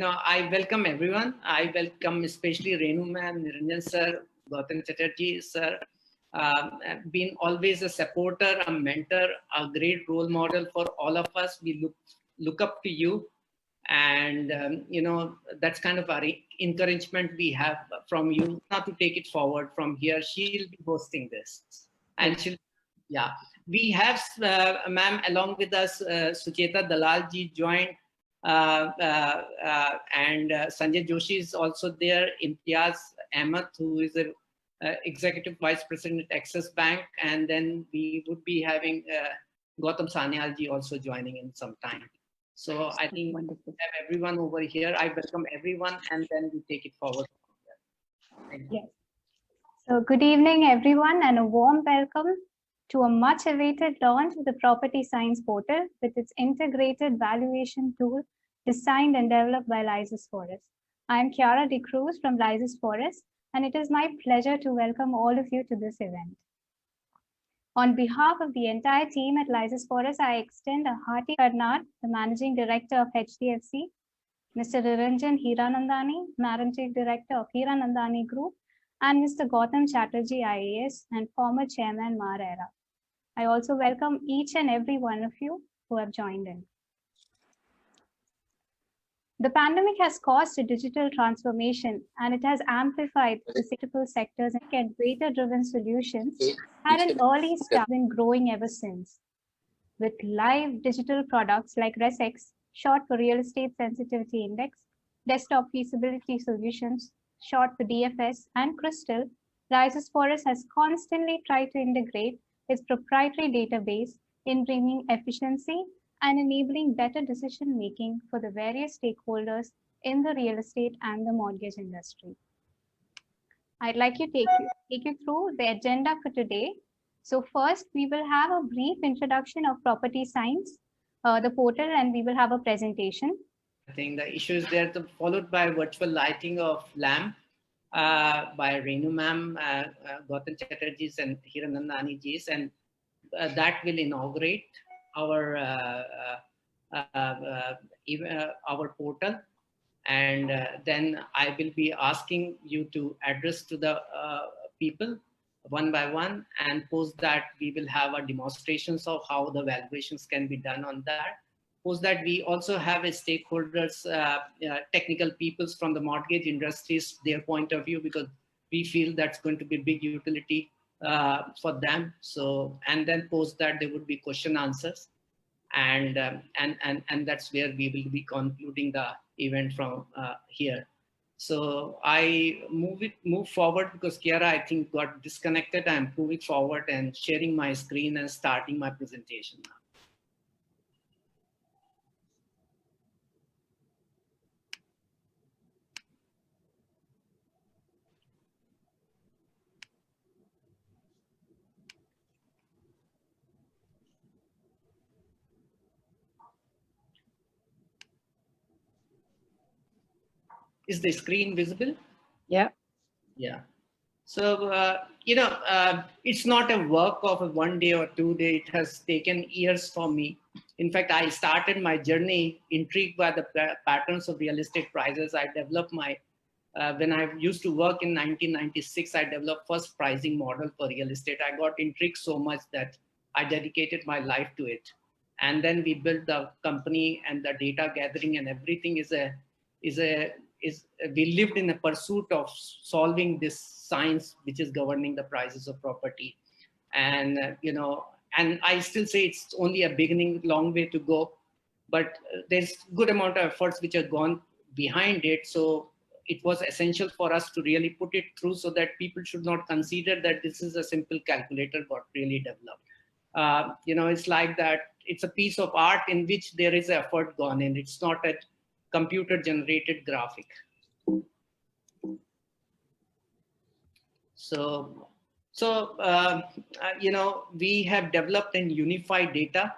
I welcome everyone. I welcome especially Renu ma'am, Niranjan sir, Gautam Chatterjee sir. Been always a supporter, a mentor, a great role model for all of us. We look up to you, and that's kind of our encouragement we have from you. Not to take it forward from here. She'll be hosting this, and yeah. We have ma'am along with us, Sucheta Dalalji joined. And Sanjay Joshi is also there. Imtiaz Ahmed, who is a executive vice president at Axis Bank, and then we would be having Gautam Sanyalji also joining in some time. So I think we have everyone over here. I welcome everyone, and then we take it forward. Thank you. Yes. So good evening, everyone, and a warm welcome to a much awaited launch of the Property Science Portal with its integrated valuation tool designed and developed by Liases Foras. I am Chiara De Cruz from Liases Foras, and it is my pleasure to welcome all of you to this event. On behalf of the entire team at Liases Foras, I extend a hearty Karnad, the Managing Director of HDFC, Mr. Niranjan Hiranandani, Managing Director of Hiranandani Group, and Mr. Gautam Chatterjee IAS and former Chairman MahaRERA. I also welcome each and every one of you who have joined in. The pandemic has caused a digital transformation, and it has amplified the multiple sectors and data-driven solutions had an early start and growing ever since. With live digital products like ResX, short for Real Estate Sensitivity Index, Desktop Feasibility Solutions, short for DFS, and Crystal, Liases Foras has constantly tried to integrate its proprietary database in bringing efficiency and enabling better decision-making for the various stakeholders in the real estate and the mortgage industry. I'd like to take you through the agenda for today. So first, we will have a brief introduction of Property Science, the portal, and we will have a presentation. I think the issue is there, followed by virtual lighting of lamp by Renu ma'am, Gautam Chatterjee's and Hiranandani ji's, and that will inaugurate our portal. And then I will be asking you to address to the people one by one, and post that we will have a demonstrations of how the valuations can be done on that. Post that we also have a stakeholders, technical peoples from the mortgage industries, their point of view, because we feel that's going to be big utility for them. So, and then post that there would be question answers, and that's where we will be concluding the event from here. So I move forward because Chiara, I think, got disconnected. I'm moving forward and sharing my screen and starting my presentation now. Is the screen visible? Yeah. Yeah. So, it's not a work of a 1 day or 2 day. It has taken years for me. In fact, I started my journey intrigued by the patterns of real estate prices. I developed my, when I used to work in 1996, I developed first pricing model for real estate. I got intrigued so much that I dedicated my life to it. And then we built the company, and the data gathering and everything we lived in a pursuit of solving this science which is governing the prices of property. And and I still say it's only a beginning, long way to go, but there's good amount of efforts which have gone behind it. So it was essential for us to really put it through, so that people should not consider that this is a simple calculator got really developed. It's like that. It's a piece of art in which there is effort gone in. It's not a computer generated graphic. So we have developed a unified data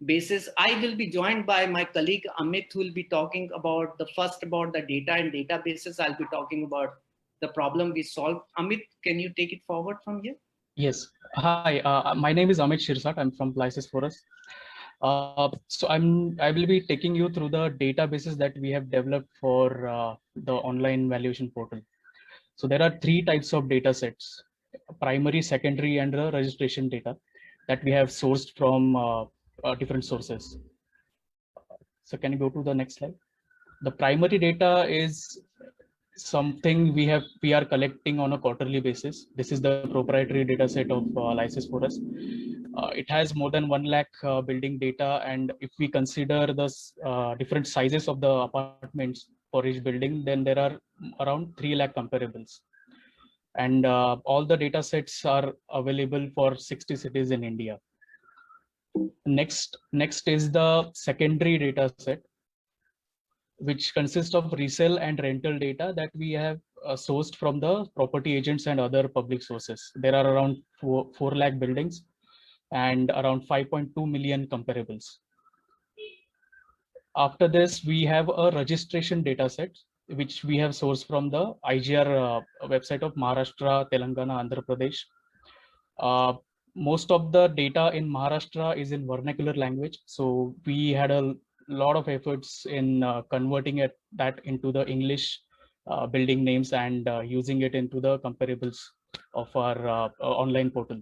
basis. I will be joined by my colleague Amit, who will be talking about the data and databases. I'll be talking about the problem we solved. Amit, can you take it forward from here? Yes. Hi, my name is Amit Shirsat. I'm from Liases Foras. So I will be taking you through the databases that we have developed for the online valuation portal. So there are three types of data sets: primary, secondary, and the registration data that we have sourced from different sources. So can you go to the next slide? The primary data is something we are collecting on a quarterly basis. This is the proprietary data set of Liases Foras. It has more than 1 lakh building data, and if we consider the different sizes of the apartments for each building, then there are around 3 lakh comparables. And all the data sets are available for 60 cities in India. Next is the secondary data set, which consists of resale and rental data that we have sourced from the property agents and other public sources. There are around 4 lakh buildings and around 5.2 million comparables. After this, we have a registration data set, which we have sourced from the IGR website of Maharashtra, Telangana, Andhra Pradesh. Most of the data in Maharashtra is in vernacular language. So we had a lot of efforts in converting that into the English building names and using it into the comparables of our online portal.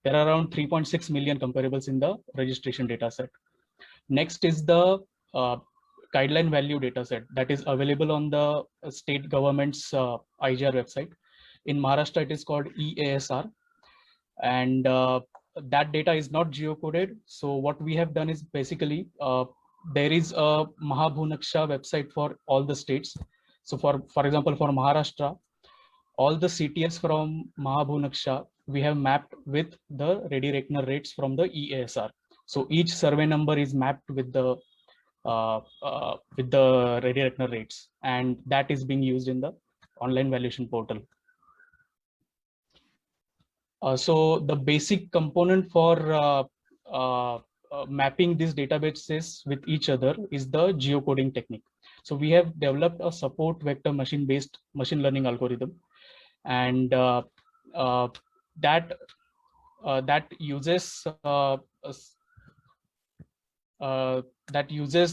There are around 3.6 million comparables in the registration data set. Next is the guideline value data set that is available on the state government's IGR website. In Maharashtra, it is called EASR. And that data is not geocoded. So what we have done is basically there is a MahaBhunaksha website for all the states. So for example, for Maharashtra, all the CTS from MahaBhunaksha we have mapped with the ready reckoner rates from the EASR. So each survey number is mapped with the ready reckoner rates, and that is being used in the online valuation portal. So the basic component for mapping these databases with each other is the geocoding technique. So we have developed a support vector machine-based machine learning algorithm, and that uses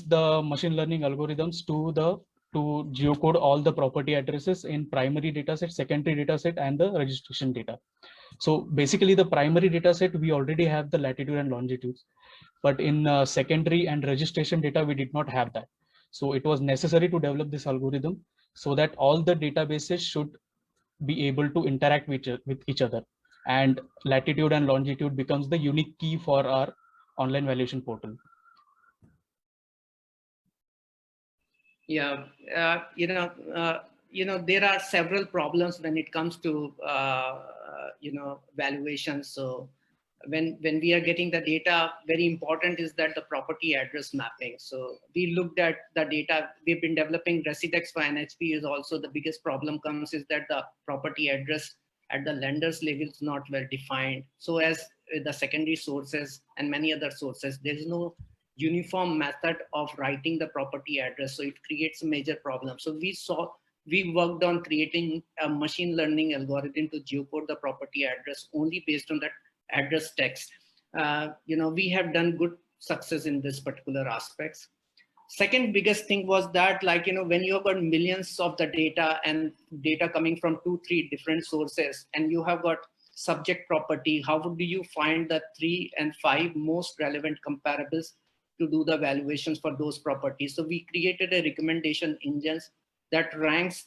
the machine learning algorithms to geocode all the property addresses in primary dataset, secondary dataset, and the registration data. So basically, the primary dataset we already have the latitude and longitudes, but in secondary and registration data we did not have that. So it was necessary to develop this algorithm so that all the databases should be able to interact with each other, and latitude and longitude becomes the unique key for our online valuation portal. Yeah, there are several problems when it comes to valuation. So when we are getting the data, very important is that the property address mapping. So we looked at the data. We've been developing Residex for NHP. Is also the biggest problem comes is that the property address at the lender's level is not well defined. So as the secondary sources and many other sources, there is no uniform method of writing the property address. So it creates a major problem. So we worked on creating a machine learning algorithm to geocode the property address only based on that address text. We have done good success in this particular aspects. Second biggest thing was that, when you have got millions of the data and data coming from 2-3 different sources, and you have got subject property, how do you find the 3 and 5 most relevant comparables to do the valuations for those properties? So we created a recommendation engines that ranks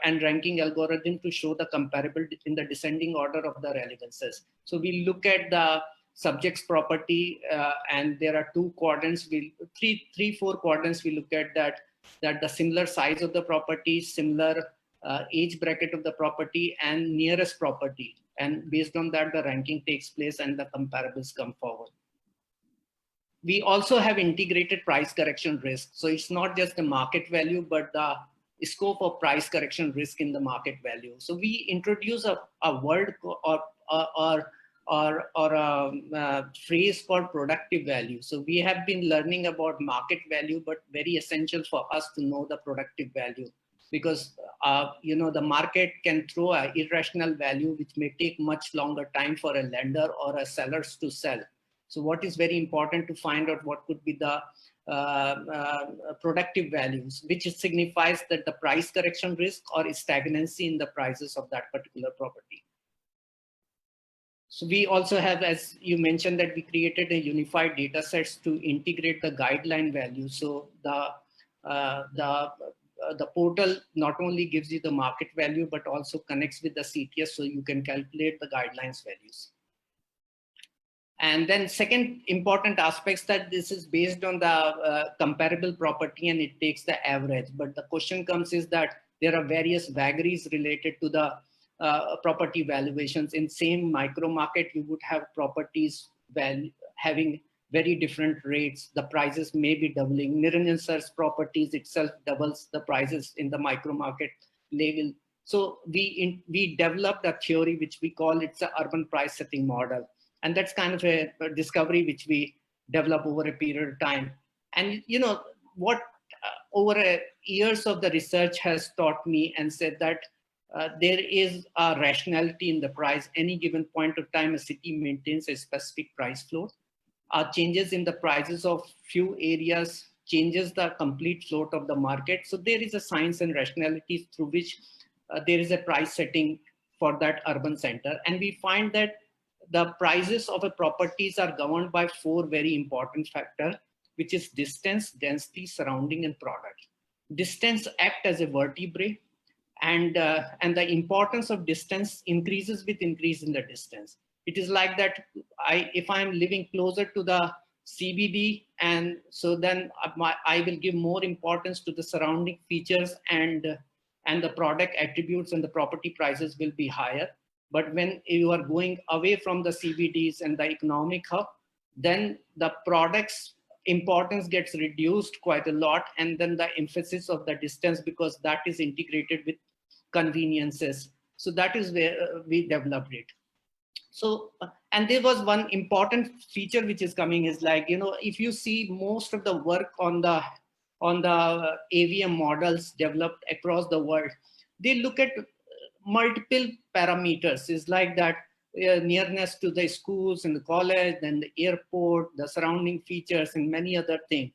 and ranking algorithm to show the comparable in the descending order of the relevances. So we look at the subjects property and there are 2 quadrants, four quadrants we look at that the similar size of the property, similar age bracket of the property, and nearest property. And based on that, the ranking takes place and the comparables come forward. We also have integrated price correction risk. So it's not just the market value, but the scope of price correction risk in the market value. So we introduce a word or a phrase called productive value. So we have been learning about market value, but very essential for us to know the productive value, because the market can throw an irrational value which may take much longer time for a lender or a sellers to sell. So what is very important to find out what could be the productive values, which signifies that the price correction risk or stagnancy in the prices of that particular property. So we also have, as you mentioned, that we created a unified data sets to integrate the guideline values. So the portal not only gives you the market value, but also connects with the CTS, so you can calculate the guidelines values. And then second important aspects that this is based on the comparable property and it takes the average. But the question comes is that there are various vagaries related to the property valuations. In same micro market, you would have properties having very different rates. The prices may be doubling. Niranjan sir's properties itself doubles the prices in the micro market level. So we developed a theory which we call it's an urban price setting model. And that's kind of a discovery which we develop over a period of time. And you know what over years of the research has taught me and said that there is a rationality in the price. Any given point of time, a city maintains a specific price floor. Changes in the prices of few areas changes the complete float of the market. So there is a science and rationality through which there is a price setting for that urban center. And we find that the prices of a properties are governed by four very important factors, which is distance, density, surrounding, and product. Distance acts as a vertebrae, and the importance of distance increases with increase in the distance. It is like that if I'm living closer to the CBD, and so then I will give more importance to the surrounding features and the product attributes, and the property prices will be higher. But when you are going away from the CBDs and the economic hub, then the product's importance gets reduced quite a lot, and then the emphasis of the distance, because that is integrated with conveniences. So that is where we developed it. So, and there was one important feature which is coming is like, you know, if you see most of the work on the AVM models developed across the world, they look at multiple parameters. Is like that nearness to the schools and the college, then the airport, the surrounding features, and many other things.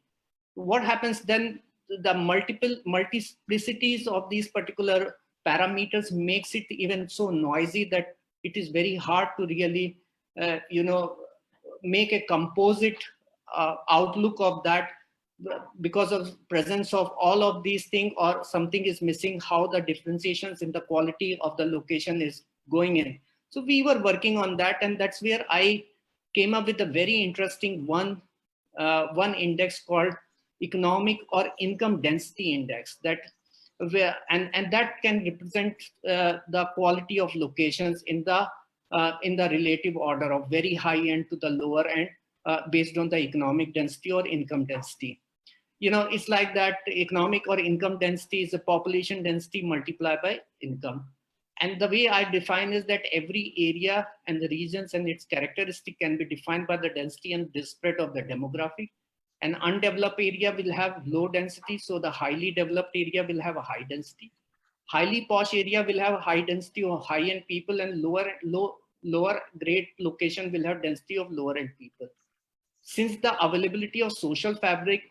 What happens then? The multiplicities of these particular parameters makes it even so noisy that it is very hard to really, make a composite outlook of that, because of presence of all of these things, or something is missing, how the differentiations in the quality of the location is going in. So we were working on that, and that's where I came up with a very interesting one index called economic or income density index, that and that can represent the quality of locations in the relative order of very high end to the lower end, based on the economic density or income density. You know, it's like that economic or income density is a population density multiplied by income. And the way I define is that every area and the regions and its characteristic can be defined by the density and disparate of the demographic. An undeveloped area will have low density, so the highly developed area will have a high density. Highly posh area will have a high density of high-end people, and lower grade location will have density of lower-end people. Since the availability of social fabric,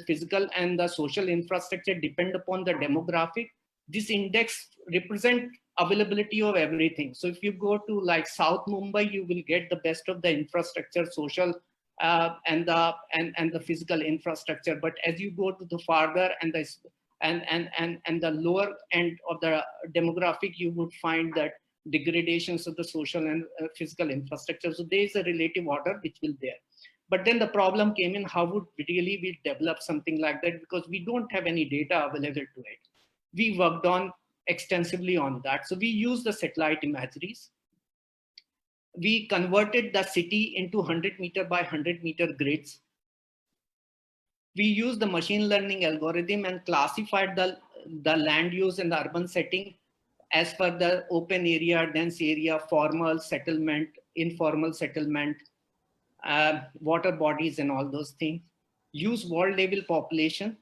physical and the social infrastructure depend upon the demographic, this index represents availability of everything. So if you go to like South Mumbai, you will get the best of the infrastructure, social and the physical infrastructure. But as you go to the farther and the lower end of the demographic, you would find that degradations of the social and physical infrastructure. So there is a relative order which will there. But then the problem came in, how would really we develop something like that? Because we don't have any data available to it. We worked on extensively on that. So we used the satellite imageries. We converted the city into 100 meter by 100 meter grids. We used the machine learning algorithm and classified the land use in the urban setting as per the open area, dense area, formal settlement, informal settlement, water bodies and all those things. Use world level population.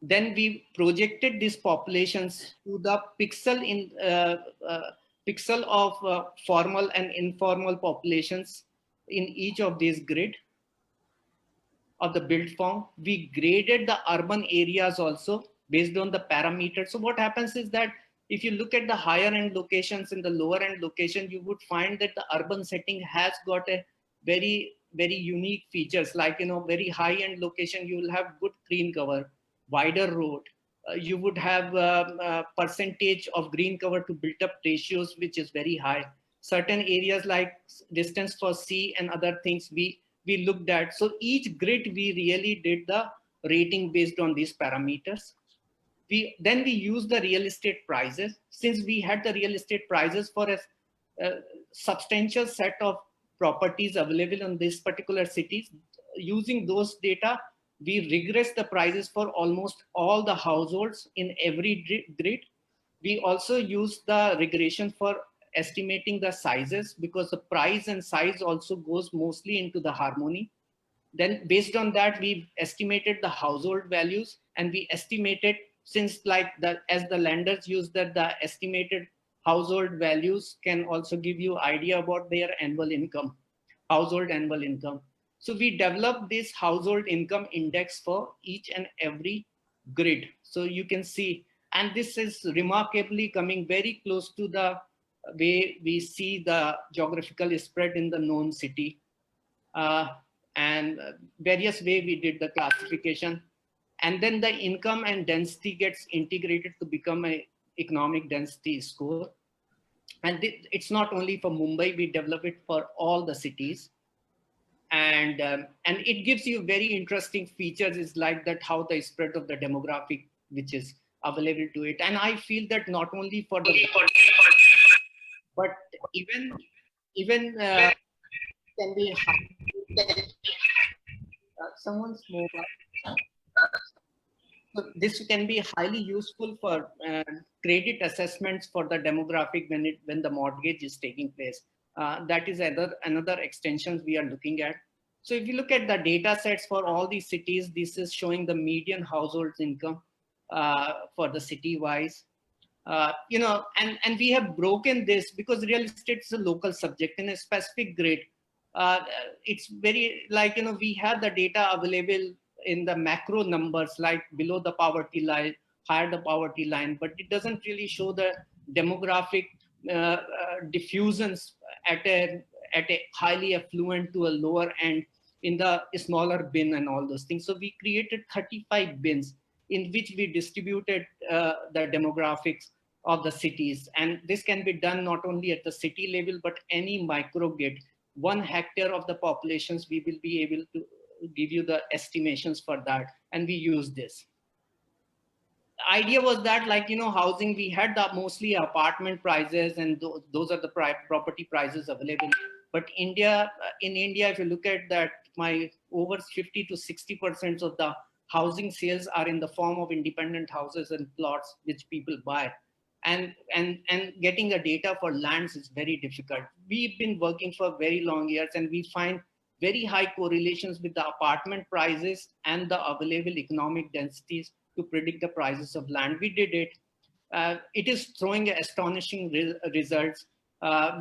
Then we projected these populations to the pixel of formal and informal populations in each of these grid of the built form. We graded the urban areas also based on the parameters. So what happens is that if you look at the higher end locations and the lower end location, you would find that the urban setting has got a very, very unique features, like, very high end location, you will have good green cover, wider road. You would have percentage of green cover to built up ratios, which is very high. Certain areas like distance for sea and other things we looked at. So each grid, we really did the rating based on these parameters. Then we use the real estate prices. Since we had the real estate prices for a substantial set of properties available in this particular cities, using those data, we regress the prices for almost all the households in every grid. We also use the regression for estimating the sizes, because the price and size also goes mostly into the harmony. Then based on that, we estimated the household values, and we estimated, since as the lenders use that, the estimated household values can also give you idea about their annual income, household annual income. So we developed this household income index for each and every grid. So you can see, and this is remarkably coming very close to the way we see the geographical spread in the known city. And various way we did the classification. And then the income and density gets integrated to become a economic density score. And it's not only for Mumbai, we develop it for all the cities. And it gives you very interesting features, is like that, how the spread of the demographic which is available to it. And I feel that not only for the, but even can be someone's mobile. So this can be highly useful for credit assessments for the demographic when the mortgage is taking place. That is another extensions we are looking at. So if you look at the data sets for all these cities, this is showing the median household income for the city wise. And we have broken this because real estate is a local subject in a specific grid. It's very like, we have the data available in the macro numbers, like below the poverty line, higher the poverty line, but it doesn't really show the demographic diffusions at a highly affluent to a lower end in the smaller bin and all those things. So we created 35 bins in which we distributed the demographics of the cities. And this can be done not only at the city level, but any micro grid. 1 hectare of the populations, we will be able to give you the estimations for that. And we use this. The idea was that, like, housing, we had the mostly apartment prices, and those are the property prices available. But in India, if you look at that, over 50 to 60% of the housing sales are in the form of independent houses and plots which people buy. And getting the data for lands is very difficult. We've been working for very long years, and we find very high correlations with the apartment prices and the available economic densities to predict the prices of land. We did it. It is throwing astonishing results.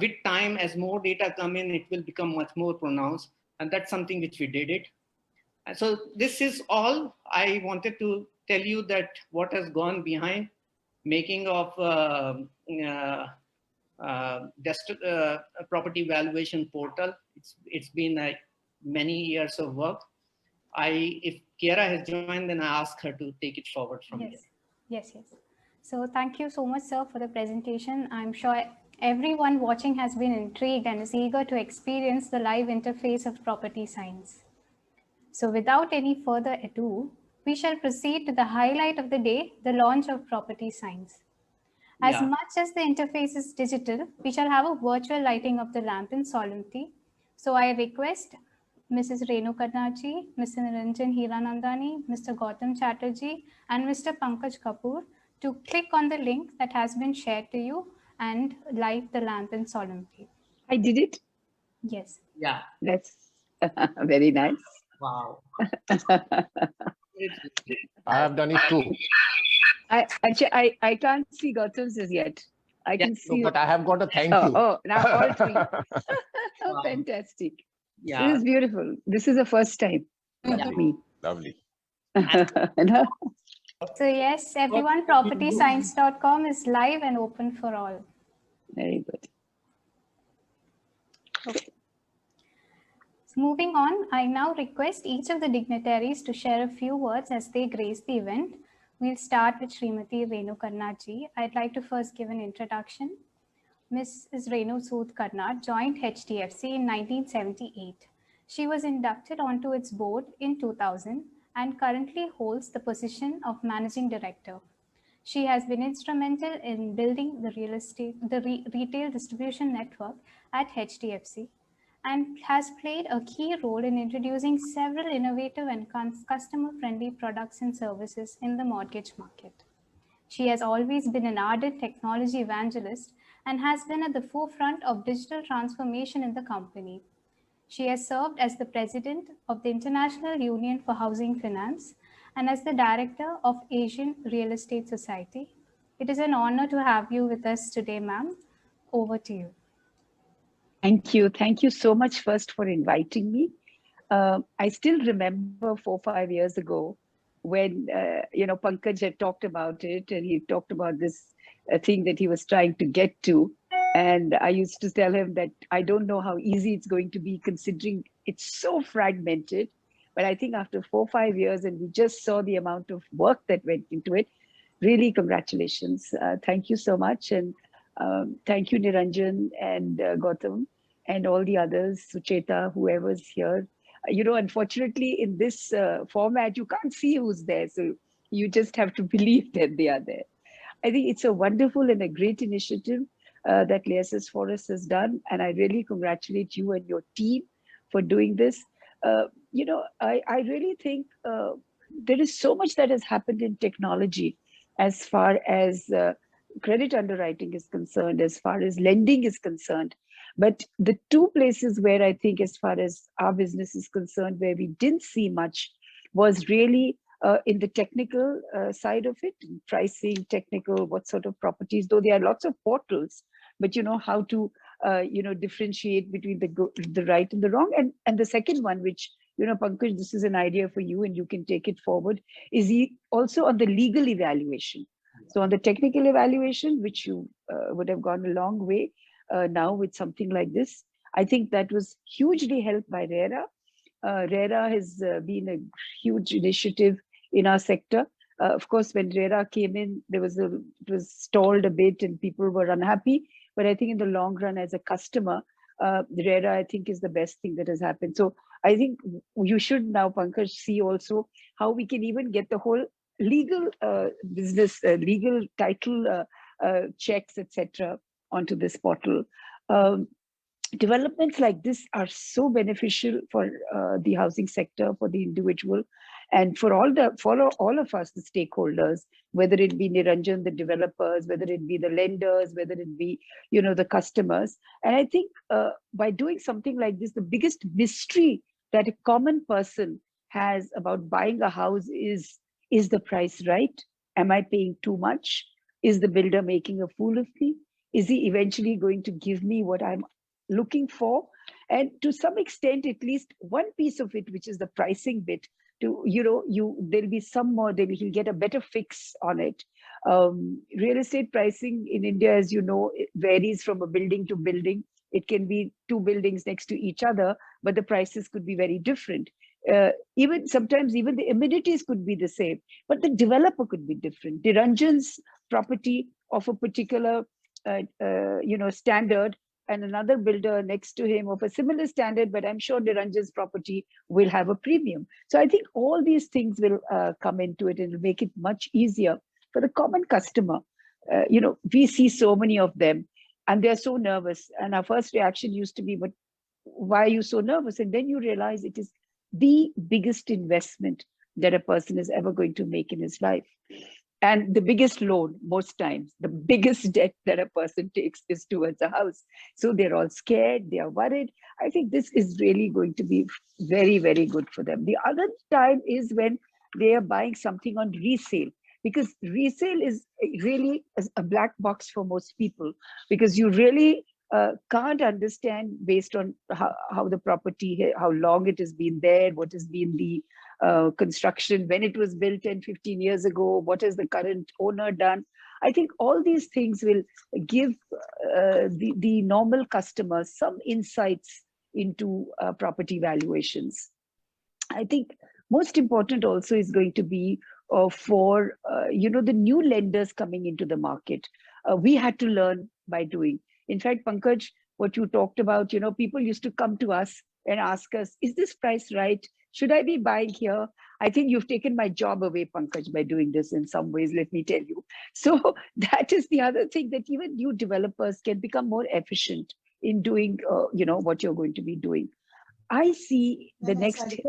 With time, as more data come in, it will become much more pronounced. And that's something which we did it. And so this is all I wanted to tell you, that what has gone behind making of property valuation portal. It's been many years of work. If Kiera has joined, then I ask her to take it forward from here. Yes. So thank you so much, sir, for the presentation. I'm sure everyone watching has been intrigued and is eager to experience the live interface of property science. So without any further ado, we shall proceed to the highlight of the day, the launch of property science. As much as the interface is digital, we shall have a virtual lighting of the lamp in solemnity. So I request Mrs. Renu Karnad, Mr. Niranjan Hiranandani, Mr. Gautam Chatterjee, and Mr. Pankaj Kapoor to click on the link that has been shared to you and light the lamp in solemnity. I did it? Yes. Yeah. That's very nice. Wow. I have done it too. I can't see Gautam's as yet. I can see. No, but I have got a thank you. Oh, now all three. Oh, Wow. fantastic. Yeah. This is beautiful. This is the first time for me. Lovely. No? So yes, everyone, propertyscience.com is live and open for all. Very good. Okay. So moving on, I now request each of the dignitaries to share a few words as they grace the event. We'll start with Srimati Renu Karnad. I'd like to first give an introduction. Mrs. Renu Karnad joined HDFC in 1978. She was inducted onto its board in 2000 and currently holds the position of Managing Director. She has been instrumental in building the retail distribution network at HDFC and has played a key role in introducing several innovative and customer-friendly products and services in the mortgage market. She has always been an ardent technology evangelist and has been at the forefront of digital transformation in the company. She has served as the president of the International Union for Housing Finance and as the director of Asian Real Estate Society. It is an honor to have you with us today, ma'am. Over to you. Thank you. Thank you so much first for inviting me. I still remember 4 or 5 years ago when, Pankaj had talked about it and he talked about this thing that he was trying to get to. And I used to tell him that I don't know how easy it's going to be considering it's so fragmented. But I think after 4 or 5 years, and we just saw the amount of work that went into it, really congratulations. Thank you so much. And thank you, Niranjan and Gautam and all the others, Sucheta, whoever's here. Unfortunately, in this format, you can't see who's there. So you just have to believe that they are there. I think it's a wonderful and a great initiative that Liases Foras has done. And I really congratulate you and your team for doing this. I really think there is so much that has happened in technology as far as credit underwriting is concerned, as far as lending is concerned. But the two places where I think, as far as our business is concerned, where we didn't see much was really in the technical side of it, pricing, technical, what sort of properties, though there are lots of portals, but how to, differentiate between the right and the wrong. And the second one, which, Pankaj, this is an idea for you and you can take it forward, is also on the legal evaluation. So on the technical evaluation, which you would have gone a long way now with something like this, I think that was hugely helped by RERA. RERA has been a huge initiative in our sector. Of course, when RERA came in, it was stalled a bit and people were unhappy. But I think in the long run, as a customer, RERA, I think, is the best thing that has happened. So I think you should now, Pankaj, see also how we can even get the whole legal business, legal title checks, etc., onto this portal. Developments like this are so beneficial for the housing sector, for the individual, and for all of us, the stakeholders, whether it be Niranjan, the developers, whether it be the lenders, whether it be the customers. And I think by doing something like this, the biggest mystery that a common person has about buying a house is the price right? Am I paying too much? Is the builder making a fool of me? Is he eventually going to give me what I'm looking for? And to some extent, at least one piece of it, which is the pricing bit, there'll be some more, he'll get a better fix on it. Real estate pricing in India, as you know, it varies from a building to building. It can be 2 buildings next to each other, but the prices could be very different. Sometimes even the amenities could be the same, but the developer could be different. Niranjan's property of a particular standard, and another builder next to him of a similar standard, but I'm sure Niranjan's property will have a premium. So I think all these things will come into it and will make it much easier for the common customer. We see so many of them and they're so nervous. And our first reaction used to be, but why are you so nervous? And then you realize it is the biggest investment that a person is ever going to make in his life. And the biggest loan, most times, the biggest debt that a person takes is towards a house. So they're all scared, they are worried. I think this is really going to be very, very good for them. The other time is when they are buying something on resale, because resale is really a black box for most people, because you really can't understand based on how the property, how long it has been there, what has been the construction, when it was built 10, 15 years ago, what has the current owner done. I think all these things will give the normal customers some insights into property valuations. I think most important also is going to be for the new lenders coming into the market. We had to learn by doing. In fact, Pankaj, what you talked about, people used to come to us and ask us, is this price right? Should I be buying here? I think you've taken my job away, Pankaj, by doing this in some ways, let me tell you. So that is the other thing, that even new developers can become more efficient in doing, what you're going to be doing. I see the next, if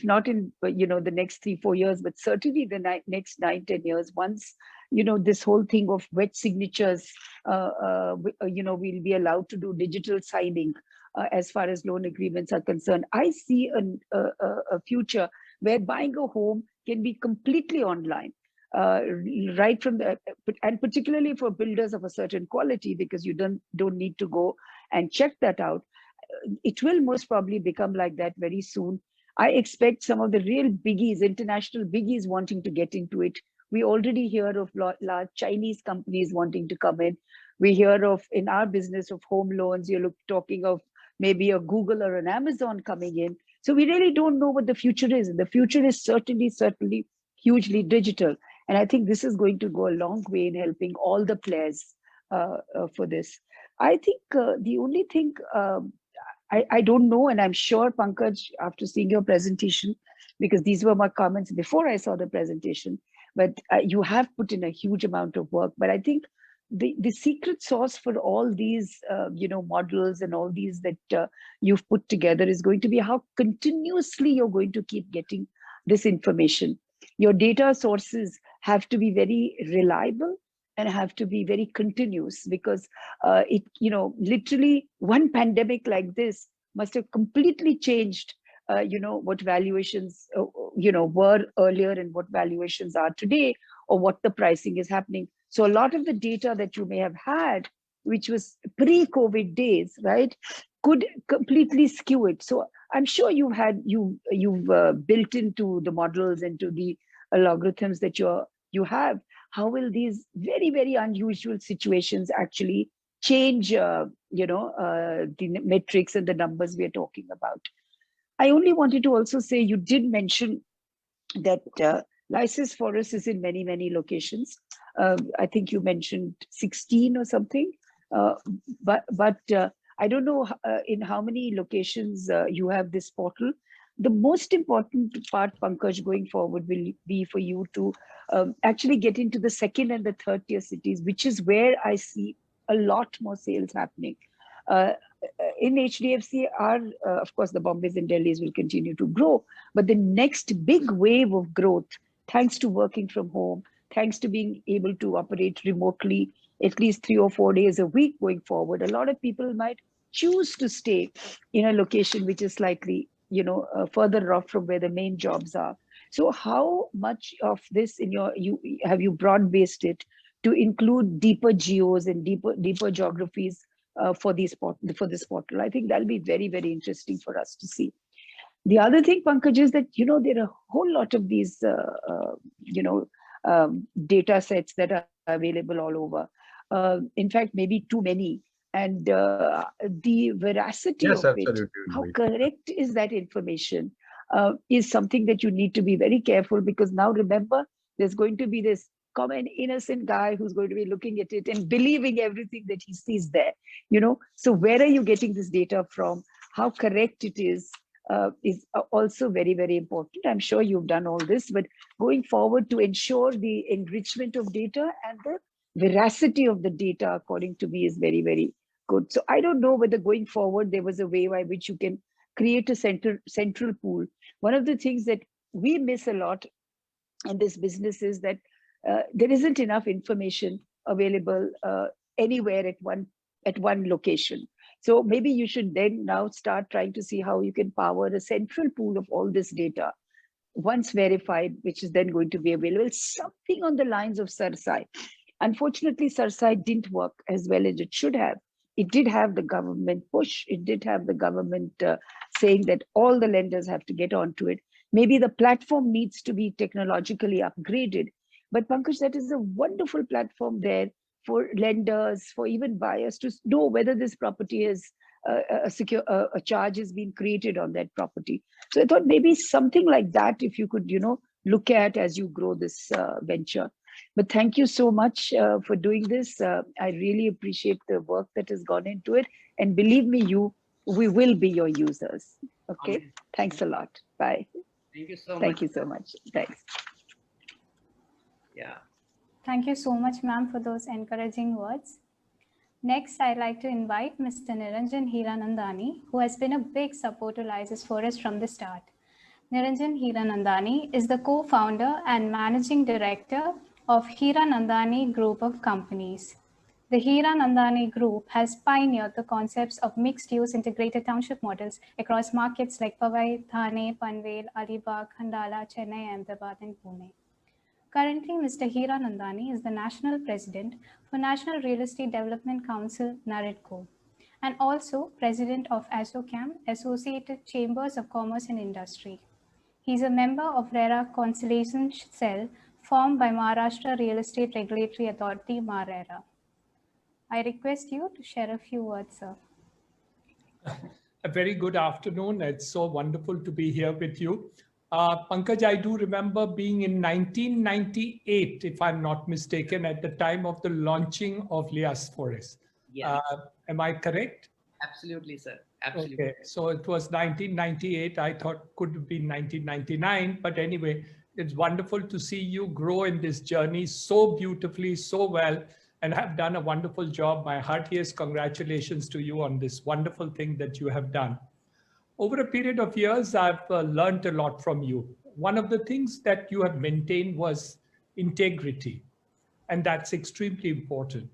not in, the next 3-4 years, but certainly the next 9-10 years, once, this whole thing of wet signatures, we'll be allowed to do digital signing as far as loan agreements are concerned. I see a future where buying a home can be completely online. Right from the, and particularly for builders of a certain quality, because you don't need to go and check that out. It will most probably become like that very soon. I expect some of the real biggies, international biggies, wanting to get into it. We already hear of large Chinese companies wanting to come in. We hear of, in our business of home loans, you're talking of maybe a Google or an Amazon coming in. So we really don't know what the future is. And the future is certainly hugely digital. And I think this is going to go a long way in helping all the players for this. I think the only thing, I don't know, and I'm sure, Pankaj, after seeing your presentation, because these were my comments before I saw the presentation, but you have put in a huge amount of work. But I think the secret sauce for all these, models and all these that you've put together is going to be how continuously you're going to keep getting this information. Your data sources have to be very reliable and have to be very continuous, because literally one pandemic like this must have completely changed, what valuations, were earlier and what valuations are today, or what the pricing is happening. So a lot of the data that you may have had, which was pre-COVID days, right, could completely skew it. So I'm sure you've built into the models, into the algorithms that you have. How will these very, very unusual situations actually change, the metrics and the numbers we're talking about? I only wanted to also say, you did mention that Liases Foras is in many, many locations. I think you mentioned 16 or something, but I don't know in how many locations you have this portal. The most important part, Pankaj, going forward will be for you to actually get into the second and the third tier cities, which is where I see a lot more sales happening. In HDFC, of course, the Bombays and Delhis will continue to grow, but the next big wave of growth, thanks to working from home, thanks to being able to operate remotely at least 3 or 4 days a week going forward, a lot of people might choose to stay in a location which is slightly further off from where the main jobs are. So how much of this have you broad-based it to include deeper geos and deeper geographies for this portal? I think that'll be very, very interesting for us to see. The other thing, Pankaj, is that there are a whole lot of these data sets that are available all over. In fact, maybe too many. And the veracity of it, how correct is that information, is something that you need to be very careful, because now remember, there's going to be this common innocent guy who's going to be looking at it and believing everything that he sees there. So where are you getting this data from? How correct it is also very, very important. I'm sure you've done all this, but going forward, to ensure the enrichment of data and the veracity of the data, according to me, is very, very good. So I don't know whether going forward there was a way by which you can create a central pool. One of the things that we miss a lot in this business is that there isn't enough information available anywhere at one location. So maybe you should then now start trying to see how you can power a central pool of all this data, once verified, which is then going to be available, something on the lines of Sarsai. Unfortunately, Sarsai didn't work as well as it should have. It did have the government push. It did have the government saying that all the lenders have to get onto it. Maybe the platform needs to be technologically upgraded. But Pankaj, that is a wonderful platform there for lenders, for even buyers to know whether this property is a charge has been created on that property. So I thought maybe something like that, if you could, look at as you grow this venture. But thank you so much for doing this. I really appreciate the work that has gone into it. And believe me, we will be your users. Okay. Thanks a lot. Bye. Thank you so much. Thank you so much. Thanks. Yeah. Thank you so much, ma'am, for those encouraging words. Next, I'd like to invite Mr. Niranjan Hiranandani, who has been a big supporter to Liases Foras from the start. Niranjan Hiranandani is the co-founder and managing director of Hiranandani Group of companies. The Hiranandani Group has pioneered the concepts of mixed-use integrated township models across markets like Powai, Thane, Panvel, Alibag, Khandala, Chennai, Ahmedabad, and Pune. Currently, Mr. Hiranandani is the National President for National Real Estate Development Council, NAREDCO, and also President of ASSOCHAM, Associated Chambers of Commerce and Industry. He is a member of RERA Conciliation Cell formed by Maharashtra Real Estate Regulatory Authority, MahaRERA. I request you to share a few words, sir. A very good afternoon. It's so wonderful to be here with you. Pankaj, I do remember being in 1998, if I'm not mistaken, at the time of the launching of Liases Foras. Yes. Am I correct? Absolutely, sir. Absolutely. Okay, so it was 1998. I thought could be 1999, but anyway, it's wonderful to see you grow in this journey so beautifully, so well, and have done a wonderful job. My heartiest congratulations to you on this wonderful thing that you have done. Over a period of years, I've learned a lot from you. One of the things that you have maintained was integrity, and that's extremely important.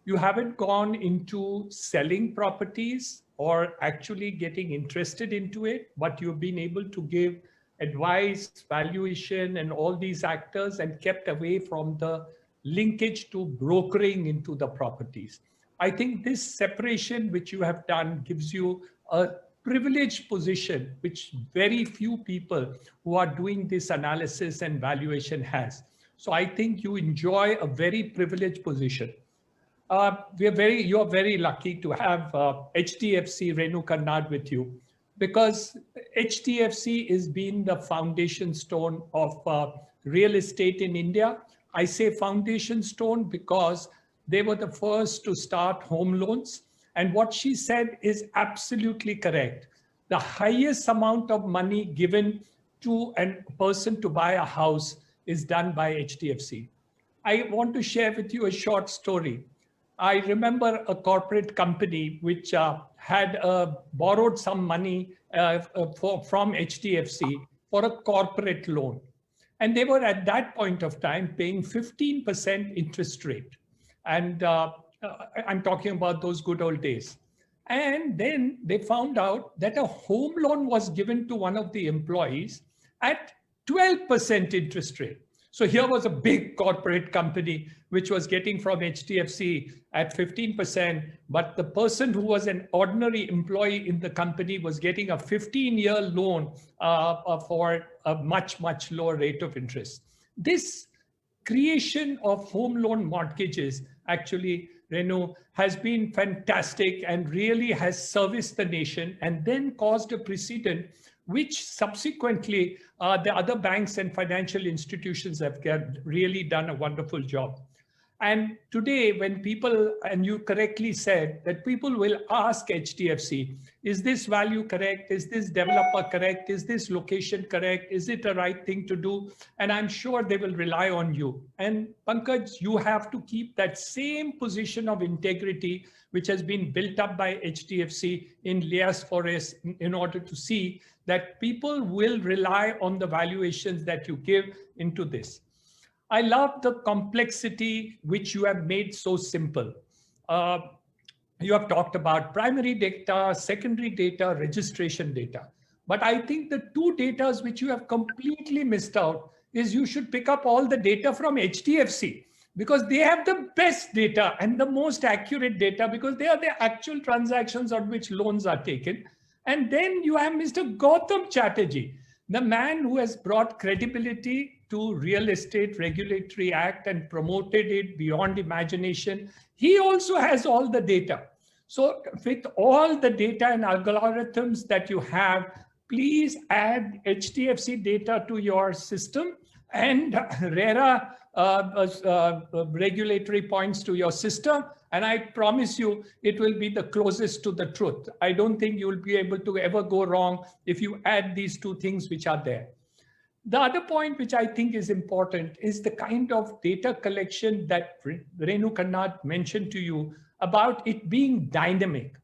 You haven't gone into selling properties or actually getting interested into it, but you've been able to give advice, valuation, and all these actors and kept away from the linkage to brokering into the properties. I think this separation which you have done gives you a privileged position, which very few people who are doing this analysis and valuation has. So I think you enjoy a very privileged position. You are very lucky to have HDFC Renu Karnad with you, because HDFC has been the foundation stone of real estate in India. I say foundation stone because they were the first to start home loans. And what she said is absolutely correct. The highest amount of money given to a person to buy a house is done by HDFC. I want to share with you a short story. I remember a corporate company which had borrowed some money from HDFC for a corporate loan. And they were at that point of time paying 15% interest rate. And I'm talking about those good old days. And then they found out that a home loan was given to one of the employees at 12% interest rate. So here was a big corporate company which was getting from HDFC at 15%, but the person who was an ordinary employee in the company was getting a 15-year loan for a much, much lower rate of interest. This creation of home loan mortgages, actually, Renu, has been fantastic and really has serviced the nation and then caused a precedent which subsequently the other banks and financial institutions have really done a wonderful job. And today, when people, and you correctly said that people will ask HDFC, is this value correct? Is this developer correct? Is this location correct? Is it the right thing to do? And I'm sure they will rely on you. And Pankaj, you have to keep that same position of integrity, which has been built up by HDFC in Liases Foras, in order to see that people will rely on the valuations that you give into this. I love the complexity which you have made so simple. You have talked about primary data, secondary data, registration data. But I think the two data which you have completely missed out is you should pick up all the data from HDFC, because they have the best data and the most accurate data, because they are the actual transactions on which loans are taken. And then you have Mr. Gautam Chatterjee, the man who has brought credibility to Real Estate Regulatory Act and promoted it beyond imagination. He also has all the data. So with all the data and algorithms that you have, please add HDFC data to your system and RERA regulatory points to your system. And I promise you, it will be the closest to the truth. I don't think you will be able to ever go wrong if you add these two things which are there. The other point which I think is important is the kind of data collection that Renu Karnad mentioned to you about it being dynamic.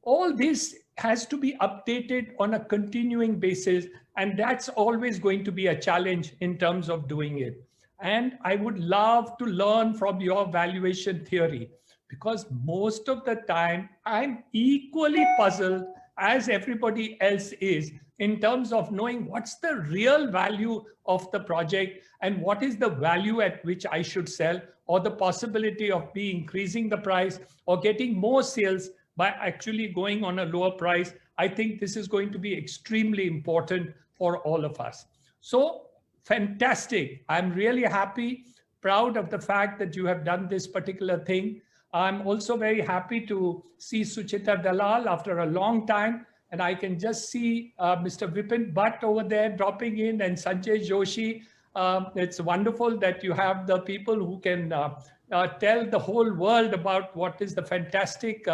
All this has to be updated on a continuing basis, and that's always going to be a challenge in terms of doing it. And I would love to learn from your valuation theory, because most of the time I'm equally puzzled as everybody else is in terms of knowing what's the real value of the project and what is the value at which I should sell, or the possibility of increasing the price or getting more sales by actually going on a lower price. I think this is going to be extremely important for all of us. So fantastic. I'm really happy, proud of the fact that you have done this particular thing. I'm also very happy to see Sucheta Dalal after a long time. And I can just see Mr. Vipin Bhatt over there dropping in, and Sanjay Joshi. It's wonderful that you have the people who can tell the whole world about what is the fantastic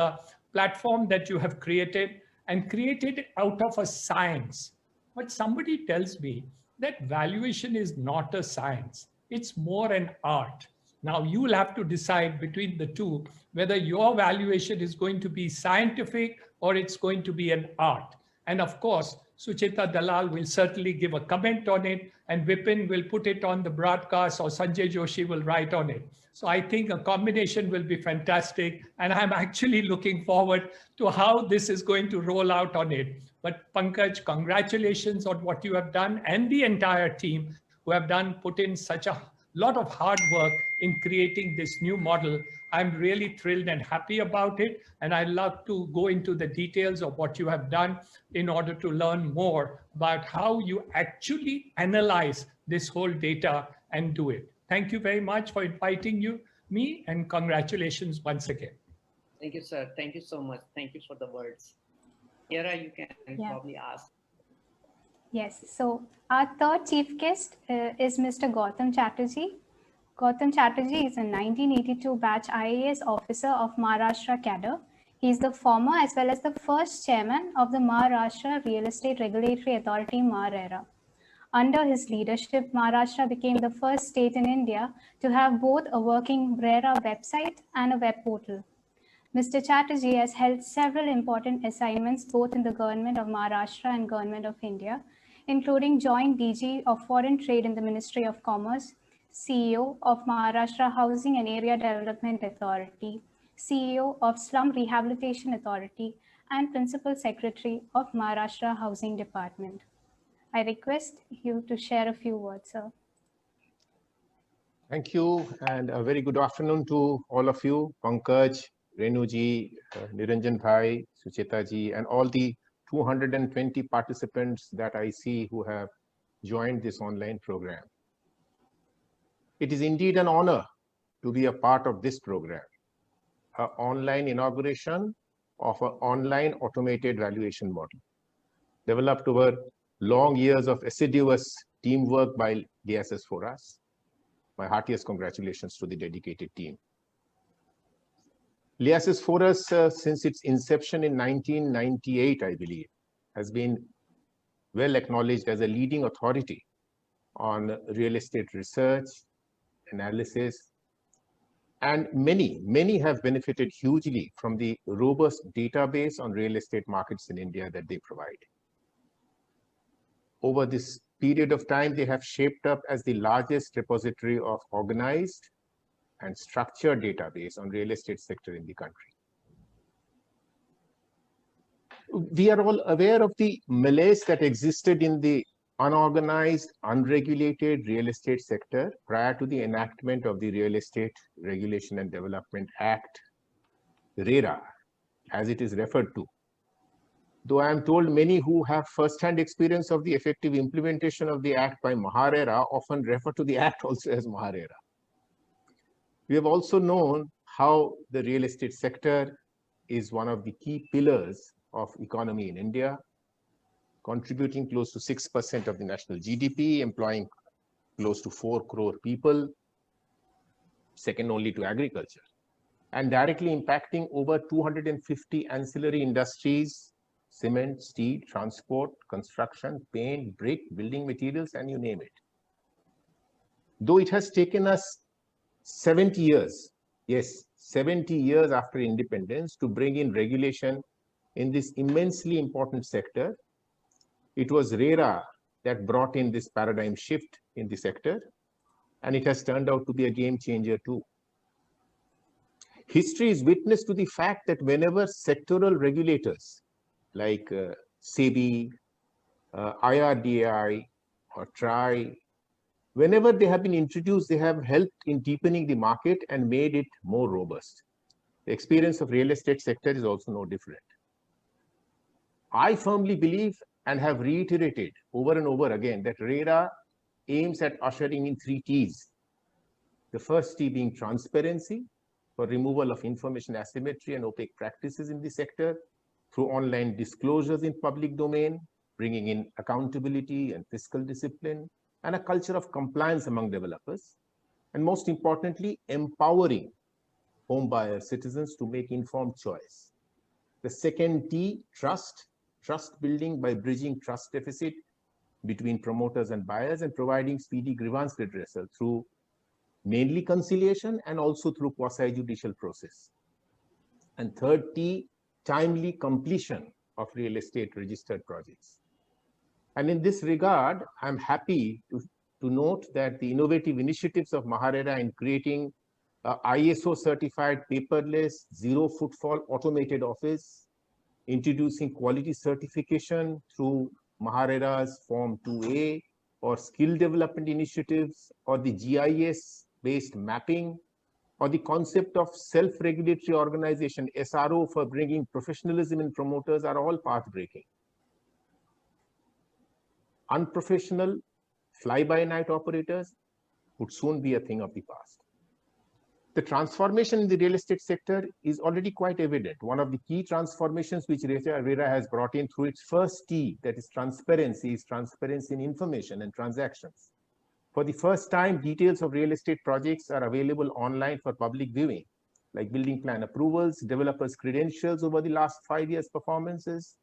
platform that you have created, and created out of a science. But somebody tells me that valuation is not a science. It's more an art. Now you will have to decide between the two whether your valuation is going to be scientific or it's going to be an art. And of course, Sucheta Dalal will certainly give a comment on it, and Vipin will put it on the broadcast, or Sanjay Joshi will write on it. So I think a combination will be fantastic, and I'm actually looking forward to how this is going to roll out on it. But Pankaj, congratulations on what you have done, and the entire team who have put in such a lot of hard work in creating this new model. I'm really thrilled and happy about it. And I'd love to go into the details of what you have done in order to learn more about how you actually analyze this whole data and do it. Thank you very much for inviting me, and congratulations once again. Thank you, sir. Thank you so much. Thank you for the words. Hira, you can probably ask. Yes, so our third chief guest is Mr. Gautam Chatterjee. Gautam Chatterjee is a 1982 batch IAS officer of Maharashtra cadre. He is the former as well as the first chairman of the Maharashtra Real Estate Regulatory Authority, MahaRERA. Under his leadership, Maharashtra became the first state in India to have both a working RERA website and a web portal. Mr. Chatterjee has held several important assignments both in the Government of Maharashtra and Government of India, including Joint DG of Foreign Trade in the Ministry of Commerce, CEO of Maharashtra Housing and Area Development Authority, CEO of Slum Rehabilitation Authority, and Principal Secretary of Maharashtra Housing Department. I request you to share a few words, sir. Thank you, and a very good afternoon to all of you, Pankaj, Renu ji, Niranjan bhai, Sucheta ji, and all the 220 participants that I see who have joined this online program. It is indeed an honor to be a part of this program, an online inauguration of an online automated valuation model, developed over long years of assiduous teamwork by Liases Foras. My heartiest congratulations to the dedicated team. Liases Foras, since its inception in 1998, I believe, has been well acknowledged as a leading authority on real estate research, analysis, and many have benefited hugely from the robust database on real estate markets in India that they provide. Over this period of time, they have shaped up as the largest repository of organized and structured database on real estate sector in the country. We are all aware of the malaise that existed in the unorganized, unregulated real estate sector prior to the enactment of the Real Estate Regulation and Development Act, RERA, as it is referred to. Though I am told many who have first-hand experience of the effective implementation of the Act by MahaRERA often refer to the Act also as MahaRERA. We have also known how the real estate sector is one of the key pillars of economy in India, contributing close to 6% of the national GDP, employing close to 4 crore people, second only to agriculture, and directly impacting over 250 ancillary industries: cement, steel, transport, construction, paint, brick, building materials, and you name it. Though it has taken us 70 years, yes, 70 years after independence to bring in regulation in this immensely important sector, it was RERA that brought in this paradigm shift in the sector, and it has turned out to be a game changer too. History is witness to the fact that whenever sectoral regulators like SEBI, IRDAI, or TRAI, whenever they have been introduced, they have helped in deepening the market and made it more robust. The experience of real estate sector is also no different. I firmly believe and have reiterated over and over again that RERA aims at ushering in 3 T's. The first T being transparency, for removal of information asymmetry and opaque practices in the sector through online disclosures in public domain, bringing in accountability and fiscal discipline, and a culture of compliance among developers. And most importantly, empowering home buyer citizens to make informed choice. The second T, trust building by bridging trust deficit between promoters and buyers and providing speedy grievance redressal through mainly conciliation and also through quasi-judicial process. And third T, timely completion of real estate registered projects. And in this regard, I'm happy to note that the innovative initiatives of MahaRERA in creating ISO certified paperless, zero footfall automated office, introducing quality certification through MahaRERA's Form 2A, or skill development initiatives, or the GIS-based mapping, or the concept of self-regulatory organization, SRO, for bringing professionalism in promoters are all path-breaking. Unprofessional, fly-by-night operators would soon be a thing of the past. The transformation in the real estate sector is already quite evident. One of the key transformations which RERA has brought in through its first T, that is transparency in information and transactions. For the first time, details of real estate projects are available online for public viewing, like building plan approvals, developers' credentials over the last 5 years' performances,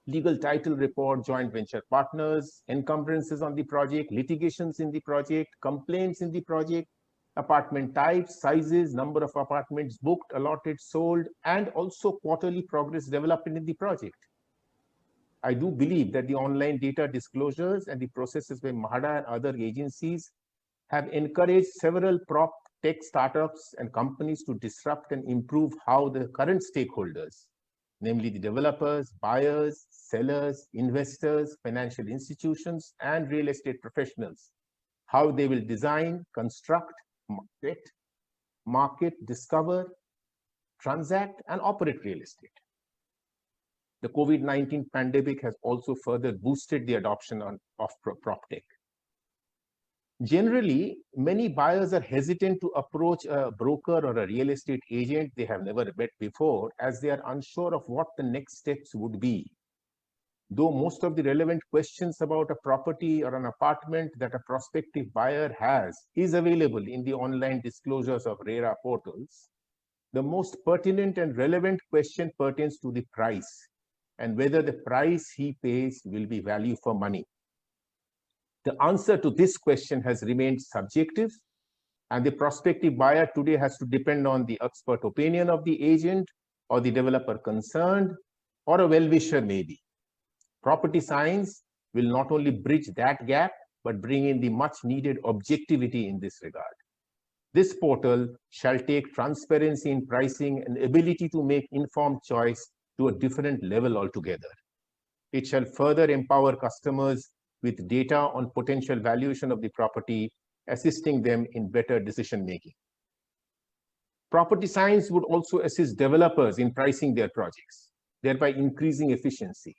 legal title report, joint venture partners, encumbrances on the project, litigations in the project, complaints in the project, apartment types, sizes, number of apartments booked, allotted, sold, and also quarterly progress development in the project. I do believe that the online data disclosures and the processes by MahaRERA and other agencies have encouraged several prop tech startups and companies to disrupt and improve how the current stakeholders, namely the developers, buyers, sellers, investors, financial institutions, and real estate professionals, how they will design, construct, market, discover, transact, and operate real estate. The COVID-19 pandemic has also further boosted the adoption of prop tech. Generally, many buyers are hesitant to approach a broker or a real estate agent they have never met before, as they are unsure of what the next steps would be. Though most of the relevant questions about a property or an apartment that a prospective buyer has is available in the online disclosures of RERA portals, the most pertinent and relevant question pertains to the price and whether the price he pays will be value for money. The answer to this question has remained subjective, and the prospective buyer today has to depend on the expert opinion of the agent or the developer concerned, or a well-wisher maybe. Property science will not only bridge that gap, but bring in the much needed objectivity in this regard. This portal shall take transparency in pricing and ability to make informed choice to a different level altogether. It shall further empower customers with data on potential valuation of the property, assisting them in better decision making. Property science would also assist developers in pricing their projects, thereby increasing efficiency.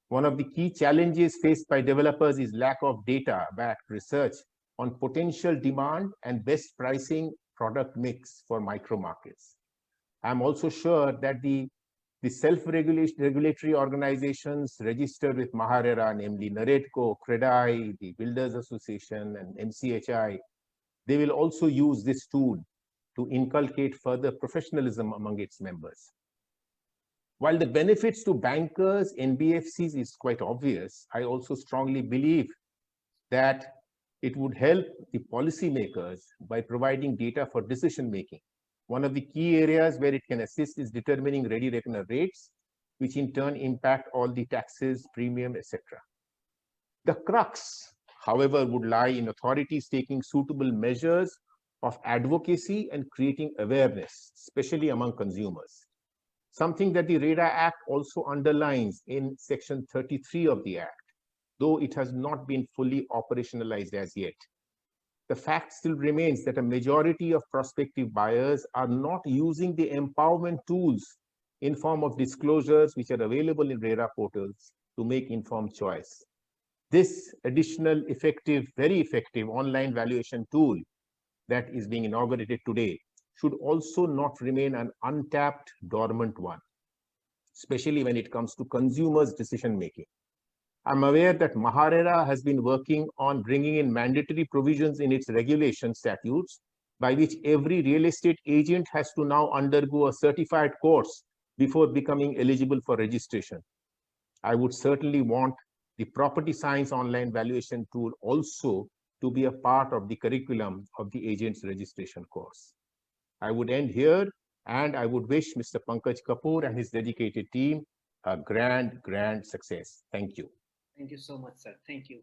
One of the key challenges faced by developers is lack of data-backed research on potential demand and best pricing product mix for micro markets. I'm also sure that the self-regulatory organizations registered with MahaRERA, namely NAREDCO, CREDAI, the Builders Association, and MCHI, they will also use this tool to inculcate further professionalism among its members. While the benefits to bankers, NBFCs is quite obvious, I also strongly believe that it would help the policymakers by providing data for decision making. One of the key areas where it can assist is determining ready reckoner rates, which in turn impact all the taxes, premium, etc. The crux, however, would lie in authorities taking suitable measures of advocacy and creating awareness, especially among consumers. Something that the RERA Act also underlines in Section 33 of the Act, though it has not been fully operationalized as yet. The fact still remains that a majority of prospective buyers are not using the empowerment tools in form of disclosures which are available in RERA portals to make informed choice. This additional very effective online valuation tool that is being inaugurated today should also not remain an untapped, dormant one, especially when it comes to consumers' decision making. I'm aware that MahaRERA has been working on bringing in mandatory provisions in its regulation statutes by which every real estate agent has to now undergo a certified course before becoming eligible for registration. I would certainly want the property science online valuation tool also to be a part of the curriculum of the agent's registration course. I would end here, and I would wish Mr. Pankaj Kapoor and his dedicated team a grand success. Thank you. Thank you so much, sir. Thank you.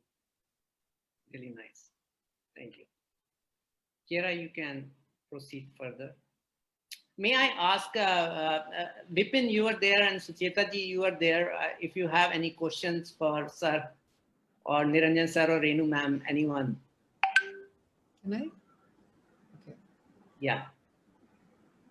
Really nice. Thank you. Kira, you can proceed further. May I ask, Vipin, you are there, and Sucheta ji, you are there. If you have any questions for sir, or Niranjan sir, or Renu ma'am, anyone? Can I? Okay. Yeah.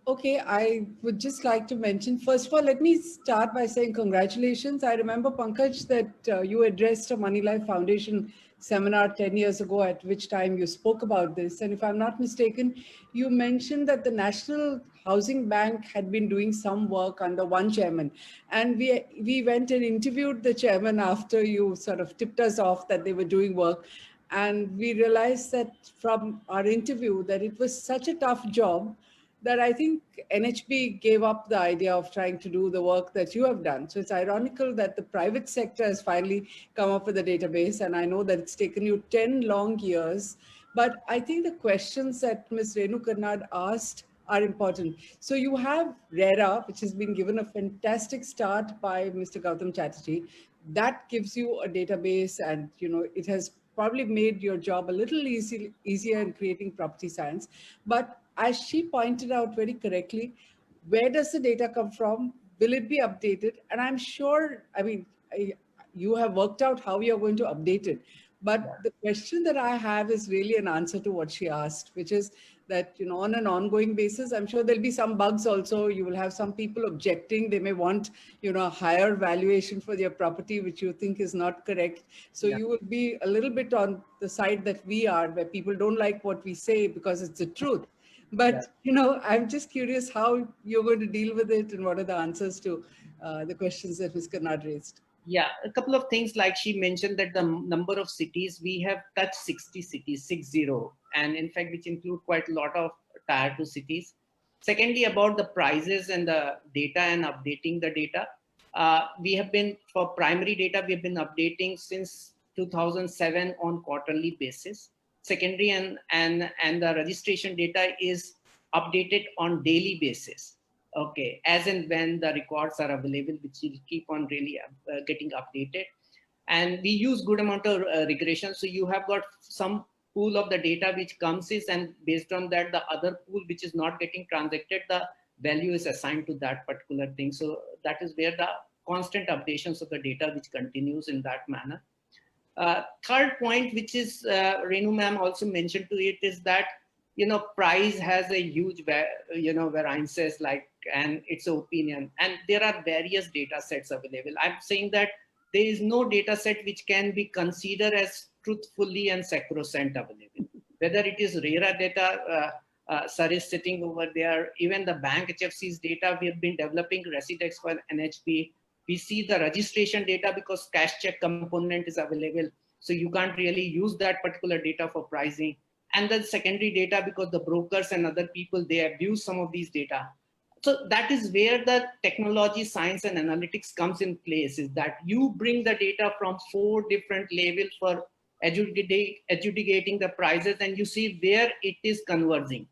Okay, I would just like to mention, first of all, let me start by saying congratulations. I remember, Pankaj, that you addressed a Money Life Foundation seminar 10 years ago, at which time you spoke about this. And if I'm not mistaken, you mentioned that the National Housing Bank had been doing some work under one chairman. And we went and interviewed the chairman after you sort of tipped us off that they were doing work. And we realized that from our interview that it was such a tough job that I think NHB gave up the idea of trying to do the work that you have done. So it's ironical that the private sector has finally come up with a database. And I know that it's taken you 10 long years. But I think the questions that Ms. Renu Karnad asked are important. So you have RERA, which has been given a fantastic start by Mr. Gautam Chatterjee. That gives you a database, and it has probably made your job a little easier in creating property science. But as she pointed out very correctly, where does the data come from? Will it be updated? And I'm sure, you have worked out how you're going to update it. But the question that I have is really an answer to what she asked, which is that, on an ongoing basis, I'm sure there'll be some bugs also. You will have some people objecting. They may want, a higher valuation for their property, which you think is not correct. So you will be a little bit on the side that we are, where people don't like what we say because it's the truth. But, I'm just curious how you're going to deal with it and what are the answers to the questions that Ms. Karnad raised. Yeah, a couple of things, like she mentioned that the number of cities, we have touched 60 cities, 60, and in fact, which include quite a lot of tier 2 cities. Secondly, about the prices and the data and updating the data. We have been, for primary data, we have been updating since 2007 on quarterly basis. Secondary and the registration data is updated on daily basis. Okay, as and when the records are available, which will keep on really getting updated. And we use good amount of regression. So you have got some pool of the data which comes in, and based on that, the other pool which is not getting transacted, the value is assigned to that particular thing. So that is where the constant updations of the data which continues in that manner. Third point, which is Renu ma'am also mentioned to it, is that price has a huge variances, like, and its opinion, and there are various data sets available. I'm saying that there is no data set which can be considered as truthfully and sacrosanct available. Whether it is RERA data, sir is sitting over there, even the bank HFC's data, we have been developing Residex for NHB. We see the registration data because cash check component is available. So you can't really use that particular data for pricing. And then secondary data, because the brokers and other people, they abuse some of these data. So that is where the technology, science, and analytics comes in place, is that you bring the data from 4 different levels for adjudicating the prices, and you see where it is converging.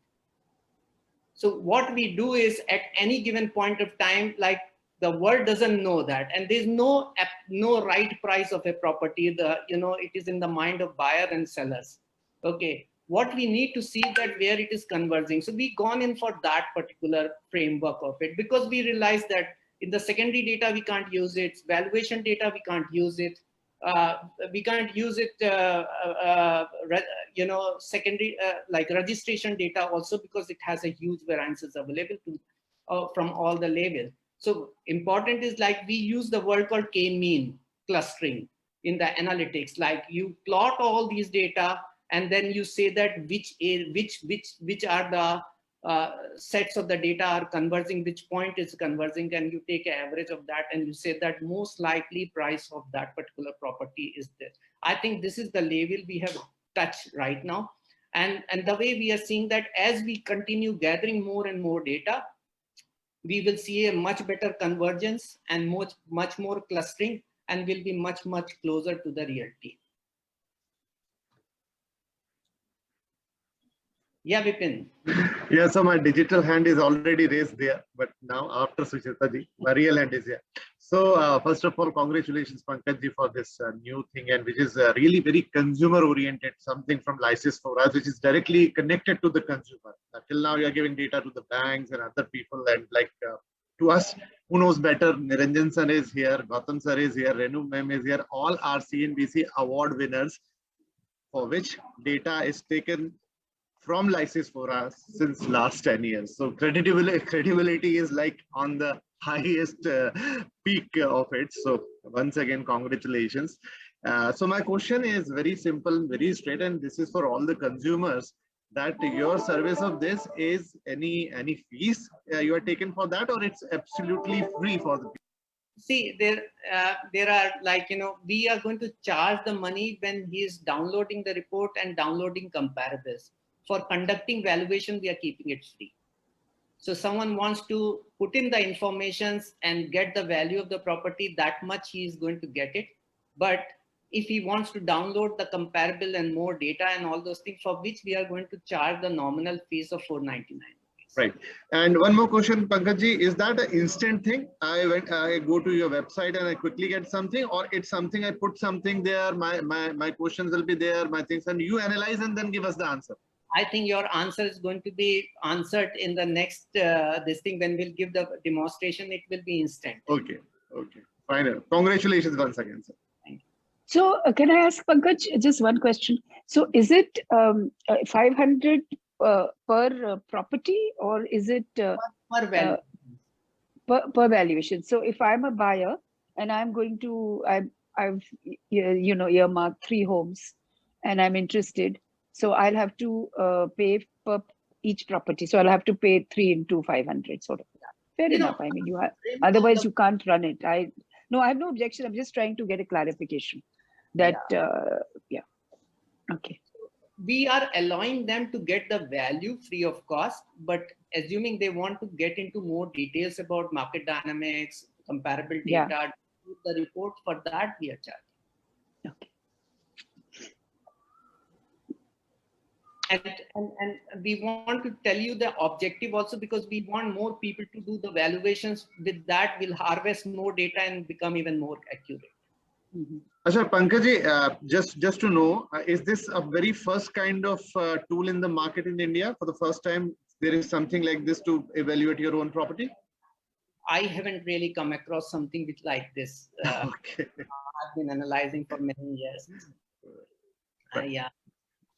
So what we do is, at any given point of time, like, the world doesn't know that, and there's no right price of a property. It is in the mind of buyer and sellers. Okay, what we need to see that where it is converging. So we gone in for that particular framework of it, because we realized that in the secondary data we can't use it, valuation data we can't use it, we can't use it, secondary like registration data also, because it has a huge variances available to from all the levels. So important is, like, we use the word called k-mean clustering in the analytics. Like, you plot all these data, and then you say that which are the sets of the data are converging, which point is converging, and you take an average of that, and you say that most likely price of that particular property is this. I think this is the level we have touched right now. And the way we are seeing that, as we continue gathering more and more data, we will see a much better convergence and much more clustering, and will be much closer to the reality. Yeah, Vipin. Yeah, so my digital hand is already raised there, but now after Sucheta ji, my real hand is here. So first of all, congratulations, Pankaj ji, for this new thing, and which is really very consumer oriented, something from Liases Foras, which is directly connected to the consumer. Till now, you are giving data to the banks and other people, and like to us, who knows better? Niranjan sir is here, Gautam sir is here, Renu ma'am is here. All are CNBC award winners, for which data is taken from Liases Foras since last 10 years. So credibility is like on the highest peak of it. So once again, congratulations. So my question is very simple, very straight, and this is for all the consumers, that your service of this is any fees you are taken for that, or it's absolutely free for the people? See, there are, like, we are going to charge the money when he is downloading the report and downloading comparables. For conducting valuation, we are keeping it free. So someone wants to put in the informations and get the value of the property, that much he is going to get it. But if he wants to download the comparable and more data and all those things, for which we are going to charge the nominal fees of 499. Right. And one more question, Pankaj ji, is that an instant thing? I go to your website and I quickly get something, or it's something I put something there, my questions will be there, my things, and you analyze and then give us the answer? I think your answer is going to be answered in the next this thing. When we'll give the demonstration, it will be instant. Okay. Okay. Fine. Congratulations once again, sir. Thank you. So can I ask Pankaj just one question? So is it 500 per property, or is it per valuation? Per valuation? So if I'm a buyer and I'm going to, I've earmarked 3 homes and I'm interested, so I'll have to pay per each property. So I'll have to pay 3 into 500, sort of that. Fair enough. I mean, you have, otherwise you can't run it. I have no objection. I'm just trying to get a clarification that, yeah. Okay. We are allowing them to get the value free of cost, but assuming they want to get into more details about market dynamics, comparable data, the report, for that we are charging. Okay. And we want to tell you the objective also, because we want more people to do the valuations. With that, we'll harvest more data and become even more accurate. Achha, Pankaj ji, just to know, is this a very first kind of tool in the market in India? For the first time, there is something like this to evaluate your own property? I haven't really come across something like this. Okay. I've been analyzing for many years. Yeah,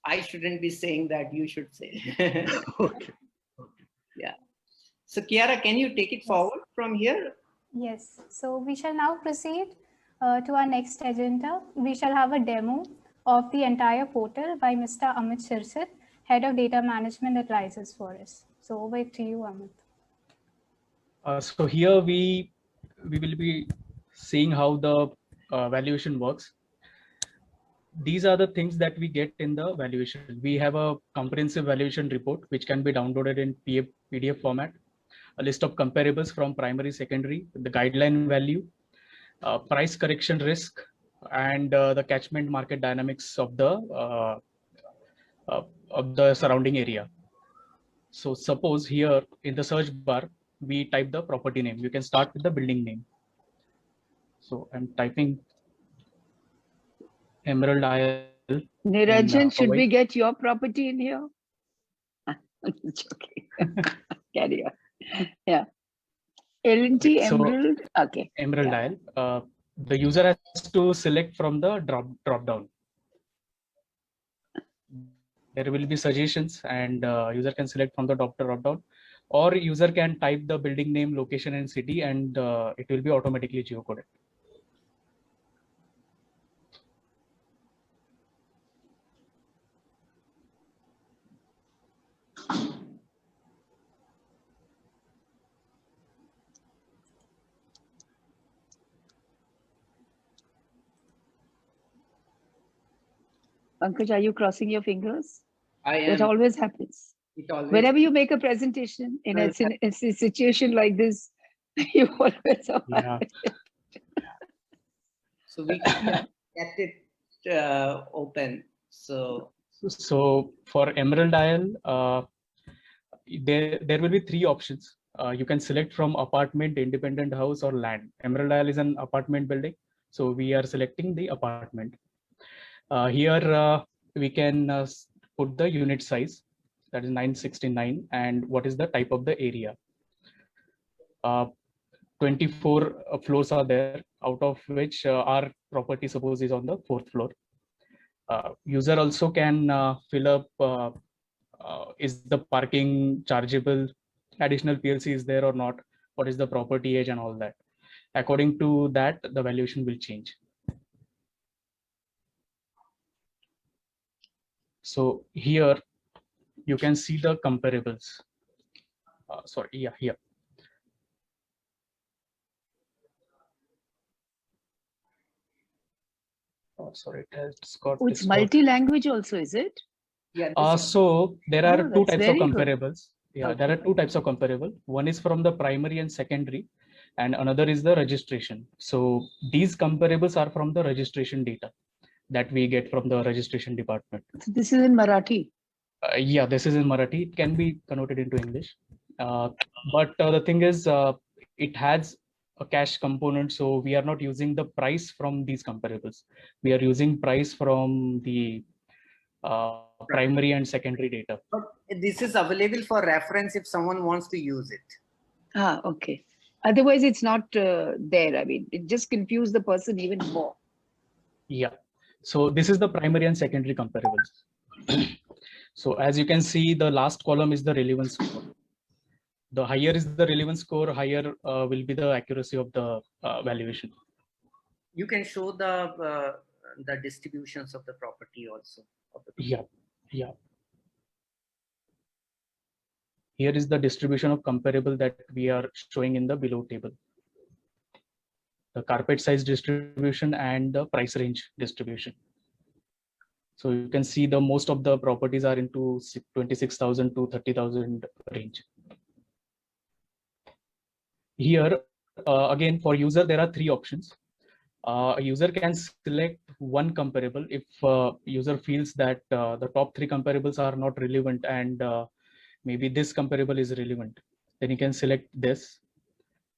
I shouldn't be saying that. You should say. Okay. Yeah. So Kiara, can you take it forward from here? Yes. So we shall now proceed to our next agenda. We shall have a demo of the entire portal by Mr. Amit Shirsit, Head of Data Management at Liases Foras. So over to you, Amit. So here we will be seeing how the valuation works. These are the things that we get in the valuation. We have a comprehensive valuation report, which can be downloaded in PDF format, a list of comparables from primary, secondary, the guideline value, price correction risk, and the catchment market dynamics of the surrounding area. So suppose here in the search bar, we type the property name. You can start with the building name. So I'm typing Emerald Isle. Niranjan, should we get your property in here? Joking. Carry on. Yeah. L&T So, Emerald. Okay. Emerald Yeah. Isle. The user has to select from the drop down. There will be suggestions, and user can select from the drop down, or user can type the building name, location, and city, and it will be automatically geocoded. Pankaj, are you crossing your fingers? I am. That always happens. It always. Whenever you make a presentation in a situation like this, you always are. Yeah. So we can get it open. So for Emerald Isle, there will be three options. You can select from apartment, independent house, or land. Emerald Isle is an apartment building, so we are selecting the apartment. Here we can put the unit size, that is 969, and what is the type of the area. 24 floors are there, out of which our property suppose is on the 4th floor. User also can fill up is the parking chargeable, additional PLC is there or not, what is the property age and all that. According to that, the valuation will change. So here you can see the comparables. Sorry, yeah, here. Oh, sorry, it has got. Oh, it's multi-language also, is it? Yeah. So there are two types of comparables. Good. Yeah, Okay. there are two types of comparable. One is from the primary and secondary, and another is the registration. So these comparables are from the registration data that we get from the registration department. So this is in Marathi. Yeah, this is in Marathi. It can be converted into English. But the thing is, it has a cash component, so we are not using the price from these comparables. We are using price from the primary and secondary data. But this is available for reference if someone wants to use it. Ah, okay. Otherwise, it's not there. I mean, it just confused the person even more. Yeah. So this is the primary and secondary comparables. So as you can see, the last column is the relevance score. The higher is the relevance score, higher will be the accuracy of the valuation. You can show the distributions of the property also. Yeah. Here is the distribution of comparable that we are showing in the below table. The carpet size distribution and the price range distribution. So you can see the most of the properties are into 26,000 to 30,000 range. Here, again, for user, there are three options. A user can select one comparable if user feels that the top three comparables are not relevant and maybe this comparable is relevant. Then you can select this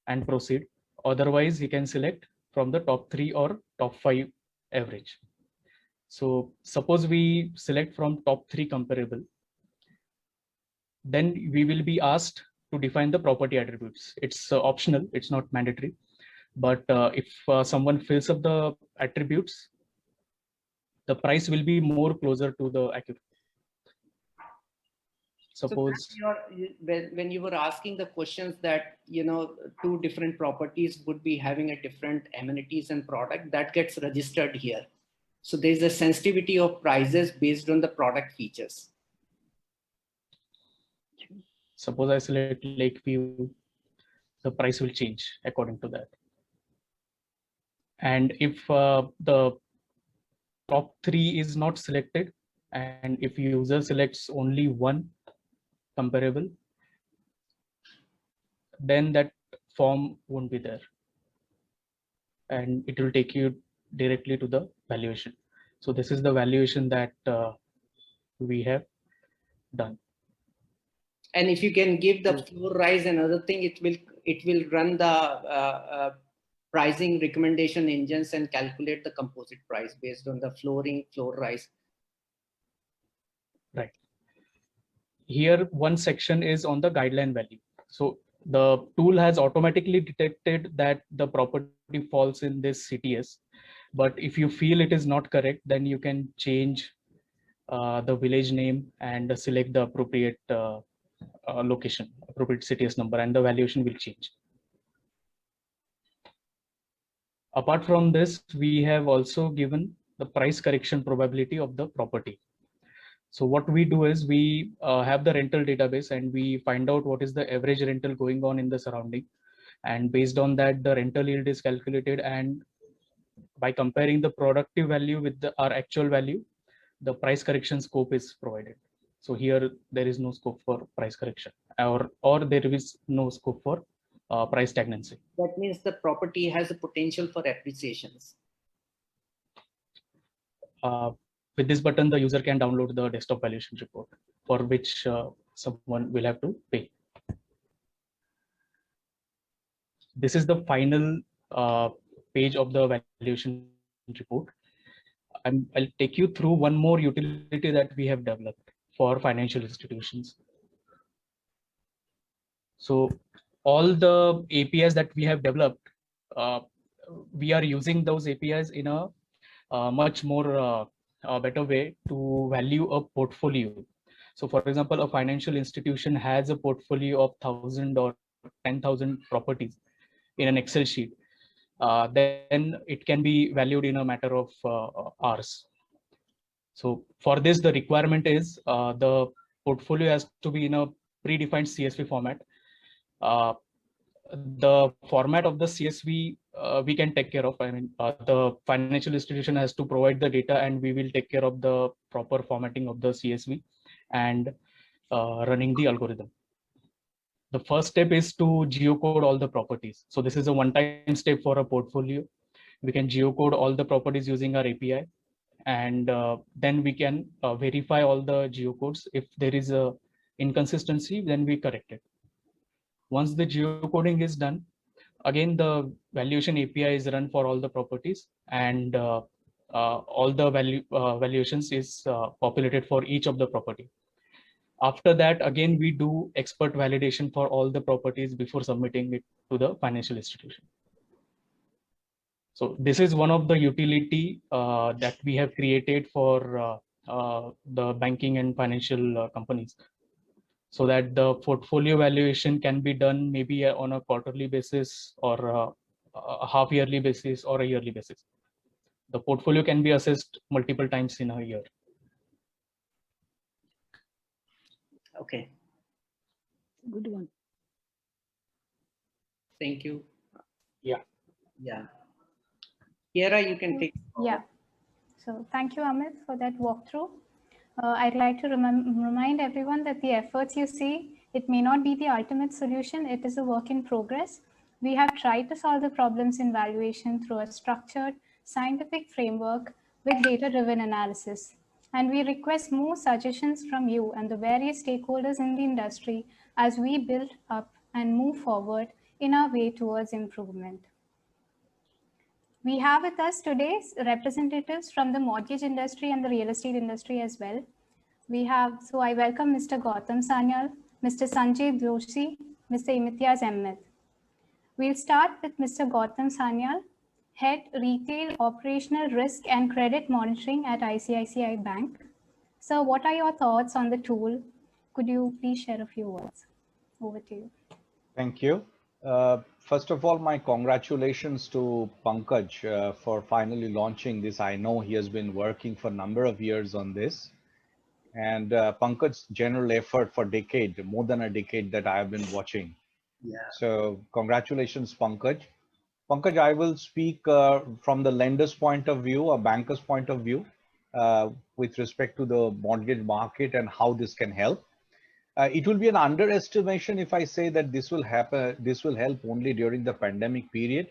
and proceed. Otherwise, you can select from the top 3 or top 5 average. So suppose we select from top 3 comparable, then we will be asked to define the property attributes. It's optional, it's not mandatory. But if someone fills up the attributes, the price will be more closer to the accurate. Suppose when you were asking the questions that, you know, two different properties would be having a different amenities and product, that gets registered here. So there's a sensitivity of prices based on the product features. suppose I select Lakeview, the price will change according to that. And if the top 3 is not selected, and if user selects only one comparable, then that form won't be there, and it will take you directly to the valuation. So this is the valuation that we have done. And if you can give the floor rise and other thing, it will run the pricing recommendation engines and calculate the composite price based on the floor rise. Right. Here, one section is on the guideline value. So the tool has automatically detected that the property falls in this CTS. But if you feel it is not correct, then you can change the village name and select the appropriate location, appropriate CTS number, and the valuation will change. Apart from this, we have also given the price correction probability of the property. So what we do is we have the rental database and we find out what is the average rental going on in the surrounding. And based on that, the rental yield is calculated. And by comparing the productive value with our actual value, the price correction scope is provided. So here there is no scope for price correction, or there is no scope for price stagnancy. That means the property has a potential for appreciations. With this button, the user can download the desktop valuation report, for which someone will have to pay. This is the final page of the valuation report. I'll take you through one more utility that we have developed for financial institutions. So all the APIs that we have developed, we are using those APIs in a much more better way to value a portfolio. So for example, a financial institution has a portfolio of 1,000 or 10,000 properties in an Excel sheet. Then it can be valued in a matter of hours. So for this, the requirement is the portfolio has to be in a predefined CSV format. The format of the CSV we can take care of. I mean, the financial institution has to provide the data, and we will take care of the proper formatting of the CSV and running the algorithm. The first step is to geocode all the properties. So this is a one-time step for a portfolio. We can geocode all the properties using our API, and then we can verify all the geocodes. If there is a inconsistency, then we correct it. Once the geocoding is done, again the valuation API is run for all the properties, and all the valuations is populated for each of the property. After that, again we do expert validation for all the properties before submitting it to the financial institution. So this is one of the utility that we have created for the banking and financial companies, so that the portfolio valuation can be done maybe on a quarterly basis, or a half yearly basis, or a yearly basis. The portfolio can be assessed multiple times in a year. Okay. Good one. Thank you. Yeah. Yeah. Kiera, you can take. Yeah. So thank you, Amit, for that walkthrough. I'd like to remind everyone that the efforts you see, it may not be the ultimate solution. It is a work in progress. We have tried to solve the problems in valuation through a structured, scientific framework with data-driven analysis. And we request more suggestions from you and the various stakeholders in the industry as we build up and move forward in our way towards improvement. We have with us today representatives from the mortgage industry and the real estate industry as well. So I welcome Mr. Gautam Sanyal, Mr. Sanjay Doshi, Mr. Imtiaz Ahmed. We'll start with Mr. Gautam Sanyal, Head Retail Operational Risk and Credit Monitoring at ICICI Bank. Sir, what are your thoughts on the tool? Could you please share a few words? Over to you. Thank you. First of all, my congratulations to Pankaj for finally launching this. I know he has been working for a number of years on this. And Pankaj's general effort for decade, more than a decade that I have been watching. Yeah. So congratulations, Pankaj. Pankaj, I will speak from the lender's point of view, a banker's point of view, with respect to the mortgage market and how this can help. It will be an underestimation if I say that this will happen. This will help only during the pandemic period.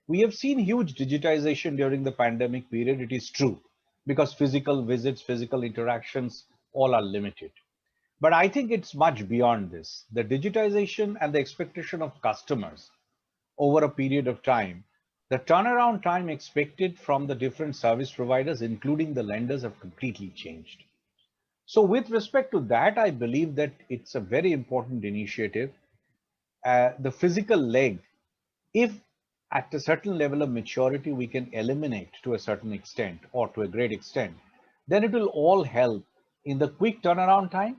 We have seen huge digitization during the pandemic period. It is true, because physical visits, physical interactions, all are limited. But I think it's much beyond this. The digitization and the expectation of customers over a period of time, the turnaround time expected from the different service providers, including the lenders, have completely changed. So with respect to that, I believe that it's a very important initiative. The physical leg, if at a certain level of maturity we can eliminate to a certain extent or to a great extent, then it will all help in the quick turnaround time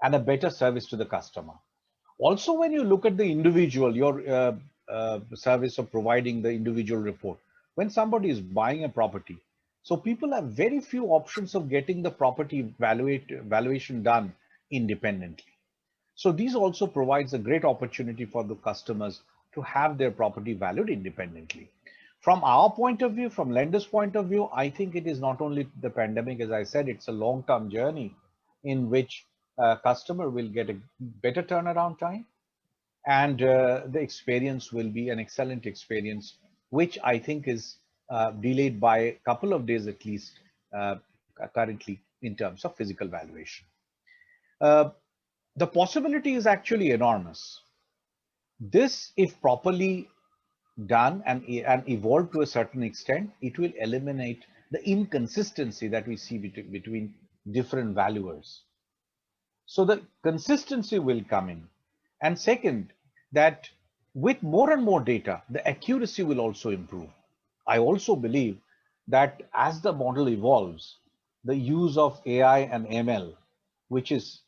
and a better service to the customer. Also, when you look at the individual, your service of providing the individual report, when somebody is buying a property, so people have very few options of getting the property valuation done independently. So these also provides a great opportunity for the customers to have their property valued independently. From our point of view, from lenders' point of view, I think it is not only the pandemic, as I said, it's a long-term journey in which a customer will get a better turnaround time, and the experience will be an excellent experience, which I think is delayed by a couple of days at least currently in terms of physical valuation. The possibility is actually enormous. This, if properly done and evolved to a certain extent, it will eliminate the inconsistency that we see between different valuers. So the consistency will come in. And second, that with more and more data, the accuracy will also improve. I also believe that as the model evolves, the use of AI and ML, which is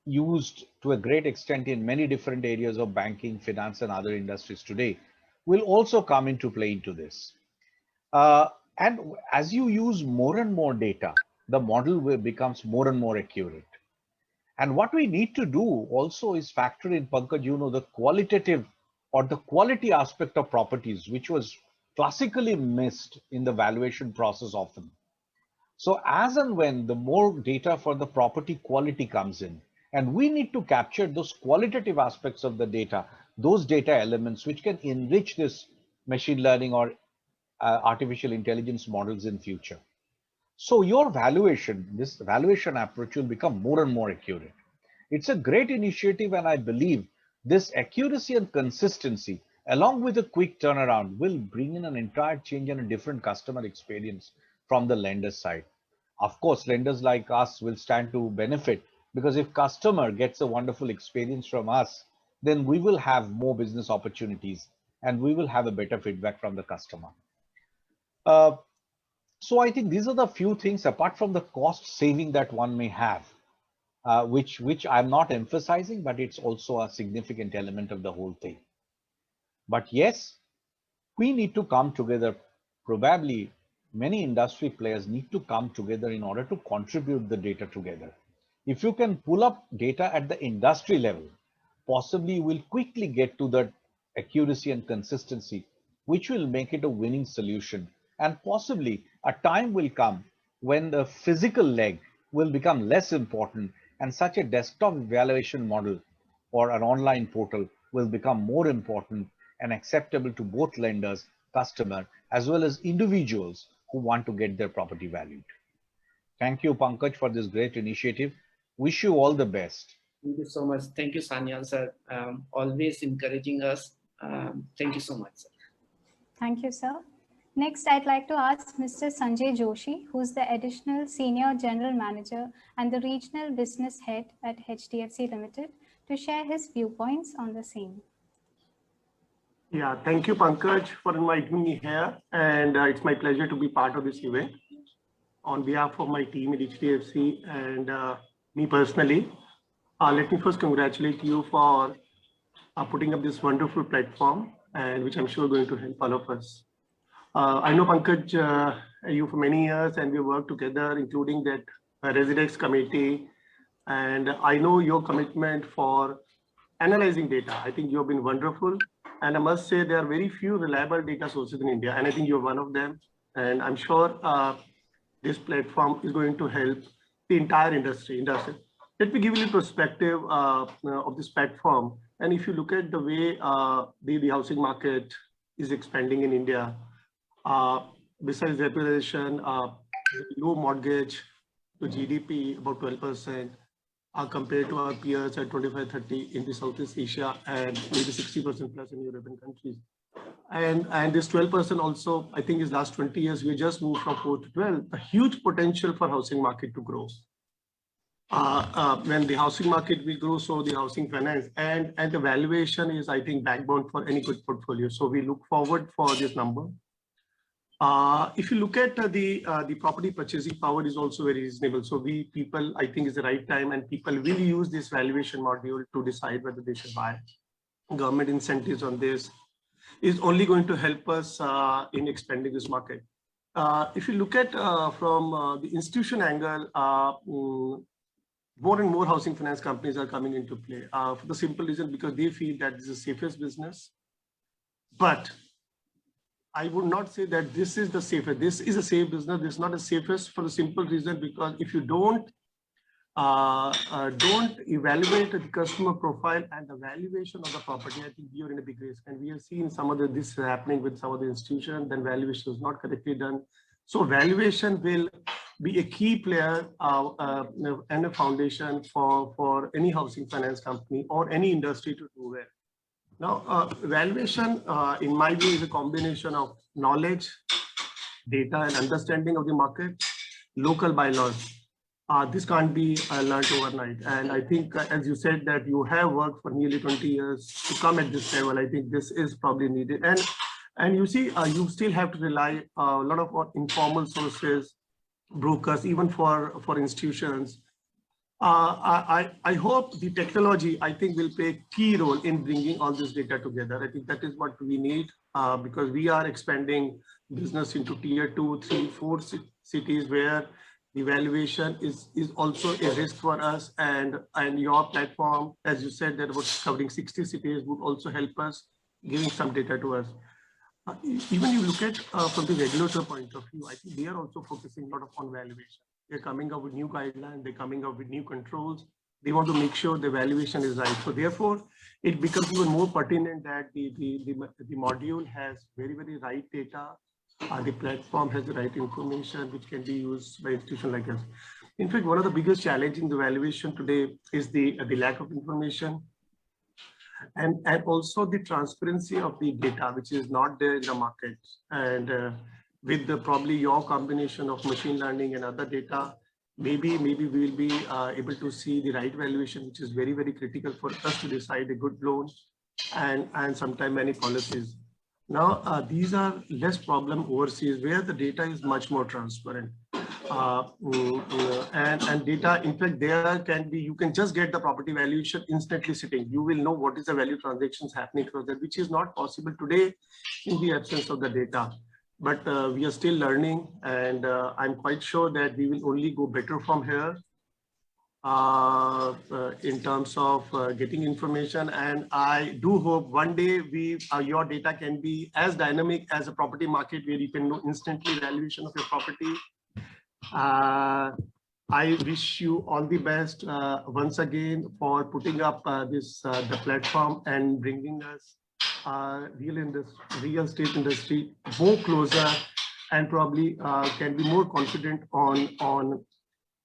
used to a great extent in many different areas of banking, finance, and other industries today, will also come into play into this. And as you use more and more data, the model becomes more and more accurate. And what we need to do also is factor in, Pankaj, you know, the qualitative or the quality aspect of properties, which was classically missed in the valuation process often. So as and when the more data for the property quality comes in, and we need to capture those qualitative aspects of the data, those data elements which can enrich this machine learning or artificial intelligence models in future. So your valuation, this valuation approach will become more and more accurate. It's a great initiative, and I believe this accuracy and consistency, along with a quick turnaround, will bring in an entire change and a different customer experience from the lender side. Of course, lenders like us will stand to benefit, because if customer gets a wonderful experience from us, then we will have more business opportunities and we will have a better feedback from the customer. So I think these are the few things apart from the cost saving that one may have, which I'm not emphasizing, but it's also a significant element of the whole thing. But yes, we need to come together. Probably many industry players need to come together in order to contribute the data together. If you can pull up data at the industry level, possibly you will quickly get to the accuracy and consistency, which will make it a winning solution. And possibly a time will come when the physical leg will become less important, and such a desktop valuation model or an online portal will become more important and acceptable to both lenders, customer, as well as individuals who want to get their property valued. Thank you, Pankaj, for this great initiative. Wish you all the best. Thank you so much. Thank you, Sanyal sir. Always encouraging us. Thank you so much, sir. Thank you, sir. Next, I'd like to ask Mr. Sanjay Joshi, who's the Additional Senior General Manager and the Regional Business Head at HDFC Limited, to share his viewpoints on the same. Yeah, thank you, Pankaj, for inviting me here. And it's my pleasure to be part of this event. On behalf of my team at HDFC and me personally, let me first congratulate you for putting up this wonderful platform, and which I'm sure going to help all of us. I know Pankaj, you for many years, and we worked together, including that Residex committee. And I know your commitment for analyzing data. I think you have been wonderful. And I must say there are very few reliable data sources in India. And I think you're one of them. And I'm sure this platform is going to help the entire industry. Let me give you a perspective of this platform. And if you look at the way the housing market is expanding in India, besides representation, low mortgage to GDP, about 12%, compared to our peers at 25-30 in the Southeast Asia and maybe 60% plus in European countries. And this 12% also, I think is last 20 years, we just moved from 4 to 12, a huge potential for housing market to grow. When the housing market will grow, so the housing finance and the valuation is, I think, backbone for any good portfolio. So we look forward for this number. If you look at the property purchasing power is also very reasonable. So people, I think, is the right time, and people will use this valuation module to decide whether they should buy. Government incentives on this is only going to help us in expanding this market. If you look at from the institution angle, more and more housing finance companies are coming into play for the simple reason because they feel that this is the safest business. But I would not say that this is the safest. This is a safe business. This is not the safest for the simple reason because if you don't evaluate the customer profile and the valuation of the property, I think you're in a big risk. And we have seen some of this happening with some of the institutions. Then valuation is not correctly done. So valuation will be a key player and a foundation for any housing finance company or any industry to do well. Now, valuation, in my view, is a combination of knowledge, data, and understanding of the market, local bylaws. This can't be learned overnight. And I think, as you said, that you have worked for nearly 20 years to come at this level. I think this is probably needed. And you see, you still have to rely a lot of informal sources, brokers, even for institutions. I hope the technology, I think, will play a key role in bringing all this data together. I think that is what we need because we are expanding business into tier 2, 3, 4 cities where the valuation is also a risk for us. And your platform, as you said, that about covering 60 cities would also help us giving some data to us. Even you look at from the regulator point of view, I think they are also focusing a lot on valuation. They're coming up with new guidelines, they're coming up with new controls. They want to make sure the valuation is right. So therefore, it becomes even more pertinent that the module has very, very right data. The platform has the right information, which can be used by institutions like us. In fact, one of the biggest challenges in the valuation today is the lack of information. And also the transparency of the data, which is not there in the market. And with probably your combination of machine learning and other data, maybe we will be able to see the right valuation, which is very, very critical for us to decide a good loan and sometimes many policies. Now, these are less problem overseas where the data is much more transparent. And data, in fact, there can be, you can just get the property valuation instantly sitting. You will know what is the value transactions happening across that, which is not possible today in the absence of the data. But we are still learning, and I'm quite sure that we will only go better from here in terms of getting information. And I do hope one day your data can be as dynamic as a property market where you can know instantly valuation of your property. I wish you all the best once again for putting up the platform and bringing us real estate industry more closer and probably can be more confident on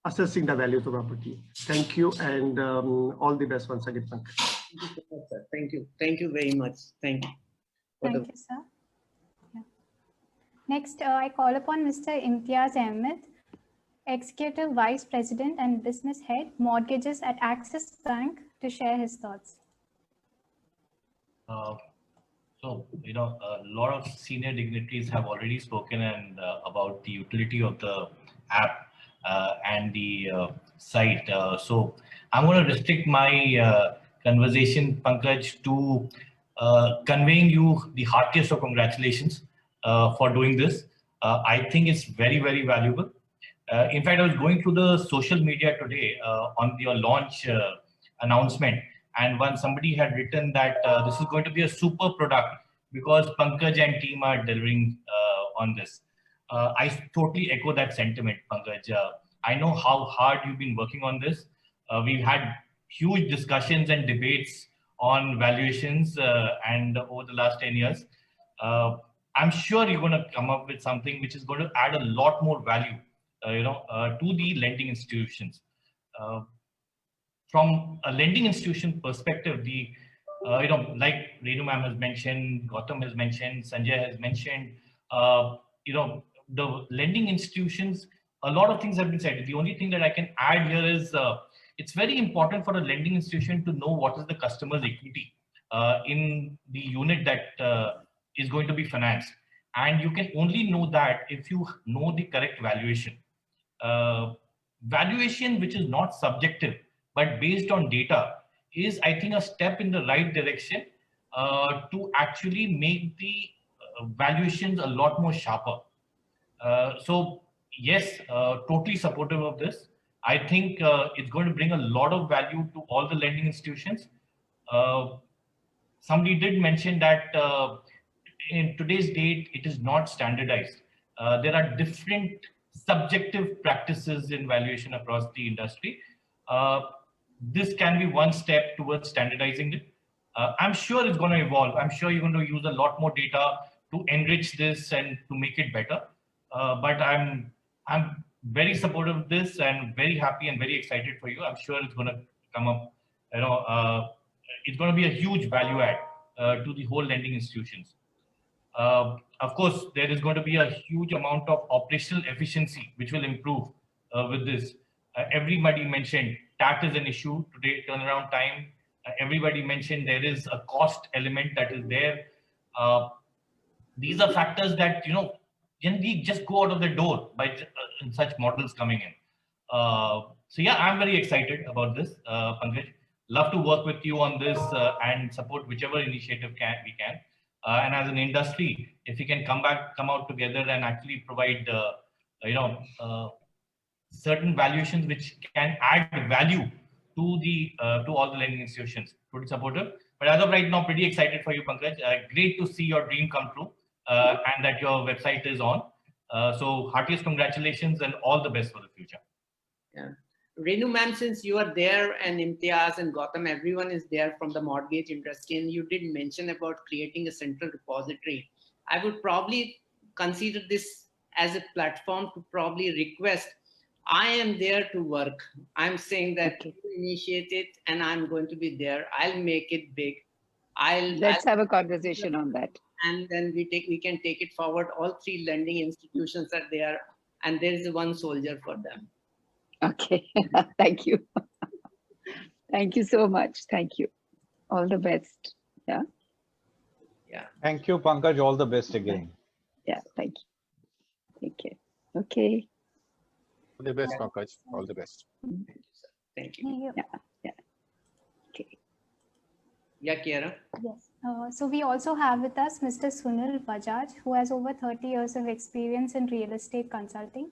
assessing the value of the property. Thank you and all the best once again. Thank you so much, sir. Thank you. Thank you very much. Thank you. Thank you, sir. Yeah. Next, I call upon Mr. Imtiaz Ahmed, Executive Vice President and Business Head, Mortgages at Axis Bank, to share his thoughts. So So, a lot of senior dignitaries have already spoken and about the utility of the app and the site. So I'm going to restrict my conversation, Pankaj, to conveying you the heartiest of congratulations for doing this. I think it's very, very valuable. In fact, I was going through the social media today on your launch announcement, and when somebody had written that this is going to be a super product because Pankaj and team are delivering on this. I totally echo that sentiment, Pankaj. I know how hard you've been working on this. We've had huge discussions and debates on valuations and over the last 10 years. I'm sure you're going to come up with something which is going to add a lot more value to the lending institutions. From a lending institution perspective, the like Renu ma'am has mentioned, Gautam has mentioned, Sanjay has mentioned, the lending institutions, a lot of things have been said. The only thing that I can add here is it's very important for a lending institution to know what is the customer's equity in the unit that is going to be financed. And you can only know that if you know the correct valuation. Valuation which is not subjective but based on data is, I think, a step in the right direction to actually make the valuations a lot more sharper. So yes, totally supportive of this. I think it's going to bring a lot of value to all the lending institutions. Somebody did mention that in today's date, it is not standardized. There are different subjective practices in valuation across the industry. This can be one step towards standardizing it. I'm sure it's going to evolve. I'm sure you're going to use a lot more data to enrich this and to make it better. But I'm very supportive of this and very happy and very excited for you. I'm sure it's going to come up. It's going to be a huge value add to the whole lending institutions. Of course, there is going to be a huge amount of operational efficiency which will improve with this. Everybody mentioned TAT is an issue today, turnaround time. Everybody mentioned there is a cost element that is there. These are factors that, generally just go out of the door by such models coming in. So yeah, I'm very excited about this, Pankaj. Love to work with you on this and support whichever initiative we can. And as an industry, if we can come out together and actually provide, certain valuations which can add value to the to all the lending institutions, pretty supportive. But as of right now, pretty excited for you, Pankaj. Great to see your dream come true and that your website is on. So heartiest congratulations and all the best for the future. Yeah. Renu ma'am, since you are there and Imtiaz and Gautam, everyone is there from the mortgage industry, and you did mention about creating a central repository. I would probably consider this as a platform to probably request, I am there to work. I'm saying that you initiate it and I'm going to be there. I'll make it big. Let's have a conversation on that. And then we can take it forward. All three lending institutions are there, and there is one soldier for them. Okay, thank you. Thank you so much. Thank you. All the best. Yeah. Yeah. Thank you, Pankaj. All the best again. Yeah, thank you. Take care. Okay. All the best, Pankaj. All the best. Thank you. Yeah. Yeah. Okay. Yeah, Kiara. Yes. So we also have with us Mr. Sunil Bajaj, who has over 30 years of experience in real estate consulting.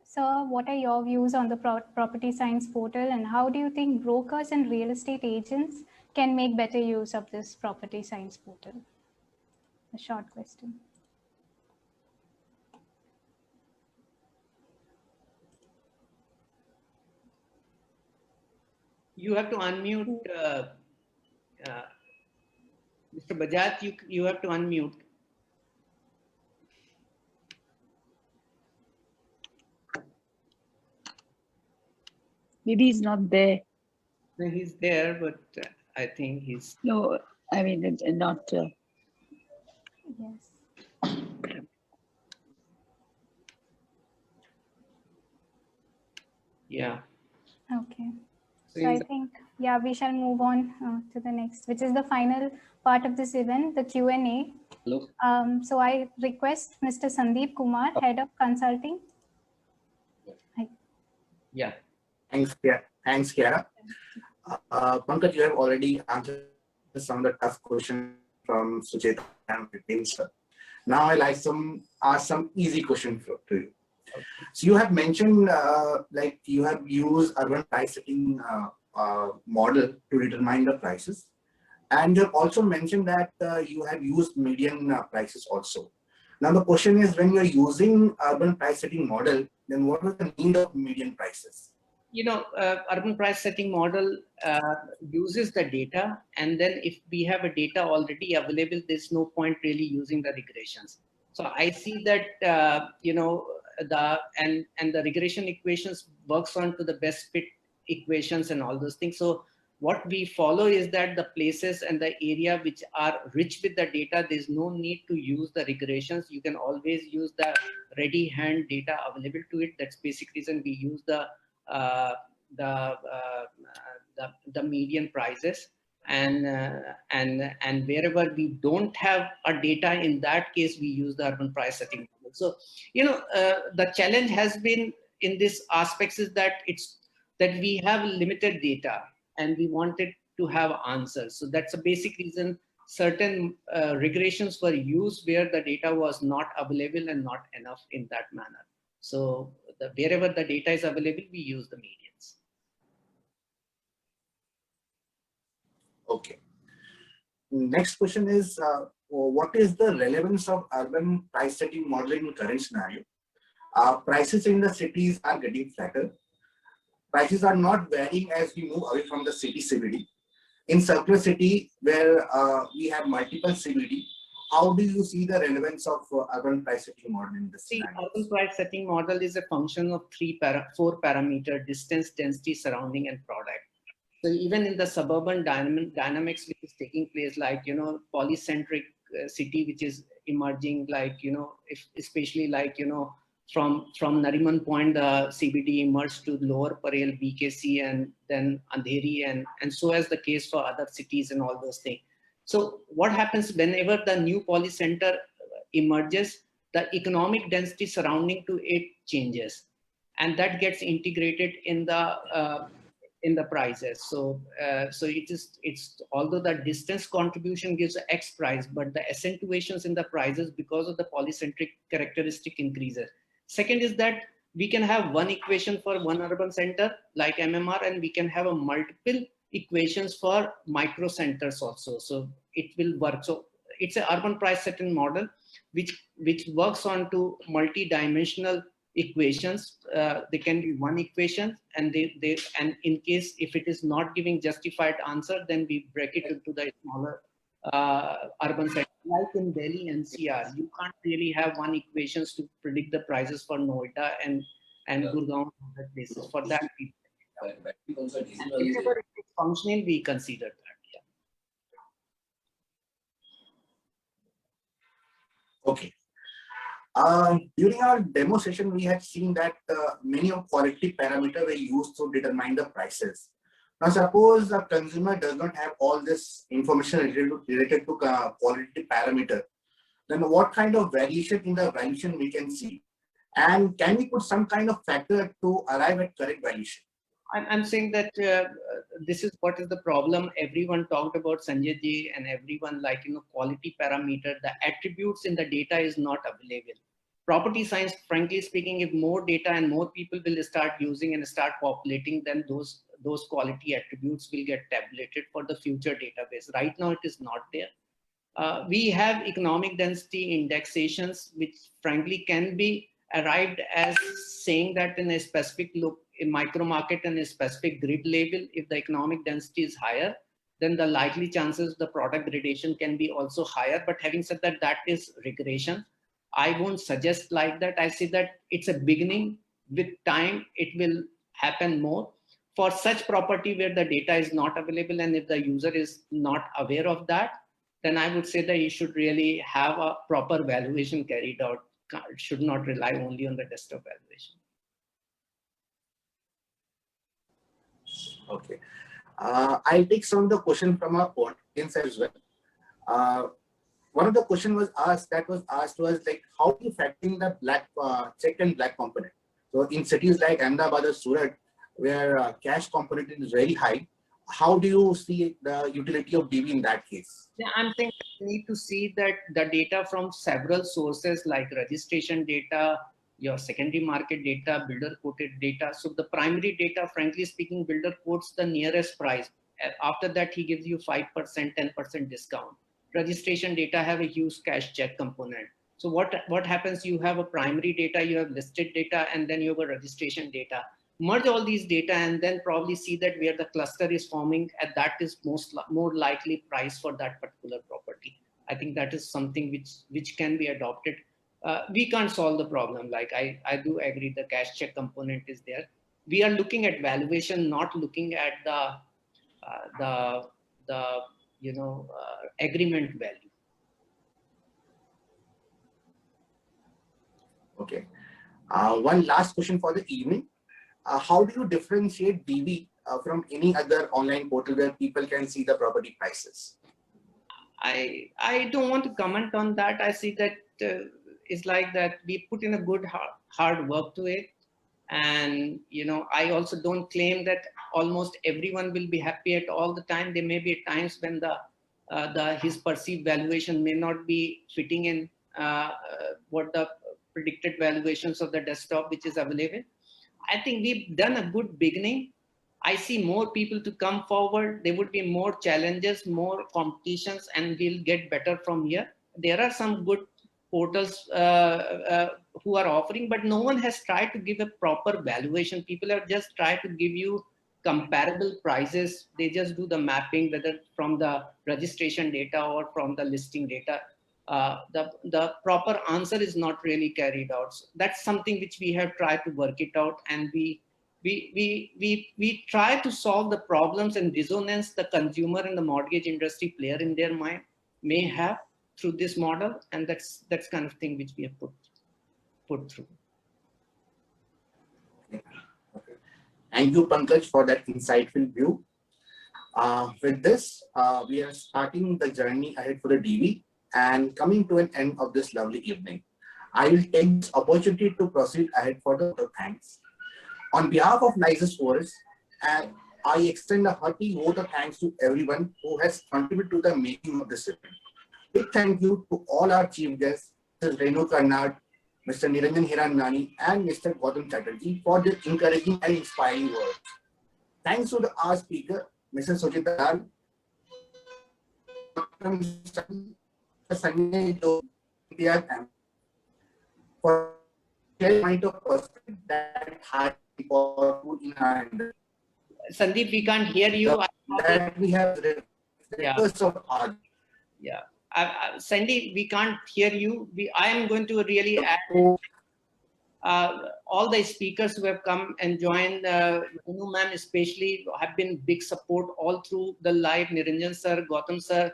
Sir, what are your views on the property science portal, and how do you think brokers and real estate agents can make better use of this property science portal? A short question. You have to unmute, Mr. Bajaj, you have to unmute. Maybe he's not there. No, he's there, but I think he's... No, I mean, not... Yes. Yeah. Okay. So I think Yeah, we shall move on to the next, which is the final part of this event, the Q&A. Hello. So I request Mr. Sandeep Kumar, Head of Consulting. Yeah. Thanks, Kiara. Thanks, Kiara. Pankaj, you have already answered some of the tough questions from Sucheta and Nitin, sir. Now I like ask some easy questions to you. So you have mentioned like you have used urban price setting model to determine the prices, and you have also mentioned that you have used median prices also. Now the question is, when you are using urban price setting model, then what is the need of median prices? Urban price setting model uses the data, and then if we have a data already available, there's no point really using the regressions. So I see that the regression equations works on to the best fit equations and all those things. So what we follow is that the places and the area which are rich with the data, there's no need to use the regressions. You can always use the ready hand data available to it. That's basic reason we use the median prices, and wherever we don't have a data, in that case we use the urban price setting model. So the challenge has been in this aspects is that we have limited data and we wanted to have answers. So that's a basic reason certain regressions were used where the data was not available and not enough in that manner. So wherever the data is available, we use the medians. Okay. Next question is, what is the relevance of urban price setting model in current scenario? Prices in the cities are getting flatter. Prices are not varying as we move away from the city CBD. In circular city, where we have multiple CBD, how do you see the relevance of urban price setting model in this scenario? Urban price setting model is a function of four parameter: distance, density, surrounding, and product. So even in the suburban dynamics which is taking place, like polycentric city which is emerging, like especially like from Nariman Point, the CBD emerged to Lower Parel, BKC, and then Andheri, and so as the case for other cities and all those things. So what happens whenever the new polycenter emerges, the economic density surrounding to it changes, and that gets integrated in the prices. So it's although the distance contribution gives X price, but the accentuations in the prices because of the polycentric characteristic increases. Second is that we can have one equation for one urban center like MMR, and we can have a multiple equations for micro centers also. So it will work. So it's an urban price setting model which works on to multi-dimensional equations. They can be one equation, and and in case if it is not giving justified answer, then we break it into the smaller urban sector. Like in Delhi NCR, you can't really have one equations to predict the prices for Noida and Gurgaon and other places. For that, whenever it is functioning, we consider that. Yeah. Okay. During our demo session, we had seen that many of quality parameters were used to determine the prices. Now, suppose a consumer does not have all this information related to quality parameter, then what kind of variation in the valuation we can see? And can we put some kind of factor to arrive at correct valuation? I'm saying that this is what is the problem. Everyone talked about Sanjay ji and everyone like, quality parameter, the attributes in the data is not available. Property science, frankly speaking, if more data and more people will start using and start populating, then those quality attributes will get tabulated for the future database. Right now, it is not there. We have economic density indexations, which frankly can be arrived as saying that in a specific micro market and a specific grid level, if the economic density is higher, then the likely chances the product gradation can be also higher. But having said that, that is regression. I won't suggest like that. I say that it's a beginning. With time, it will happen more. For such property where the data is not available and if the user is not aware of that, then I would say that you should really have a proper valuation carried out. It should not rely only on the desktop valuation. Okay. I'll take some of the questions from our audience as well. One of the questions was asked was like, how do you factor in the black check and black component? So in cities like Ahmedabad or Surat, where cash component is very high, how do you see the utility of DV in that case? Yeah, I'm thinking we need to see that the data from several sources like registration data, your secondary market data, builder quoted data. So the primary data, frankly speaking, builder quotes the nearest price. After that, he gives you 5%, 10% discount. Registration data have a huge cash check component. So what happens? You have a primary data, you have listed data, and then you have a registration data. Merge all these data and then probably see that where the cluster is forming, and that is more likely price for that particular property. I think that is something which can be adopted. We can't solve the problem. Like I do agree the cash check component is there. We are looking at valuation, not looking at the agreement value. Okay. One last question for the evening. How do you differentiate DV from any other online portal where people can see the property prices? I don't want to comment on that. I see that it's like that we put in a good hard work to it. And, I also don't claim that almost everyone will be happy at all the time. There may be times when his perceived valuation may not be fitting in what the predicted valuations of the desktop which is available. I think we've done a good beginning. I see more people to come forward. There would be more challenges, more competitions, and we'll get better from here. There are some good portals who are offering, but no one has tried to give a proper valuation. People have just tried to give you comparable prices. They just do the mapping, whether from the registration data or from the listing data. The proper answer is not really carried out. So that's something which we have tried to work it out, and we try to solve the problems and dissonance the consumer and the mortgage industry player in their mind may have through this model, and that's kind of thing which we have put through. Thank you, Pankaj, for that insightful view. With this, we are starting the journey ahead for the DV and coming to an end of this lovely evening. I will take this opportunity to proceed ahead for the thanks. On behalf of Liases Foras, I extend a hearty vote of thanks to everyone who has contributed to the making of this event. Big thank you to all our chief guests, Mr. Renu Karnad, Mr. Niranjan Hiranandani, and Mr. Gautam Chatterjee for their encouraging and inspiring words. Thanks to our speaker, Mr. Suchita, for sharing point of perspective that had powerful in our hand. Sandeep, we can't hear you. That we have request of art. Yeah. Sandy, we can't hear you. I am going to really add all the speakers who have come and joined. Renu ma'am especially have been big support all through the live. Niranjan sir, Gautam sir,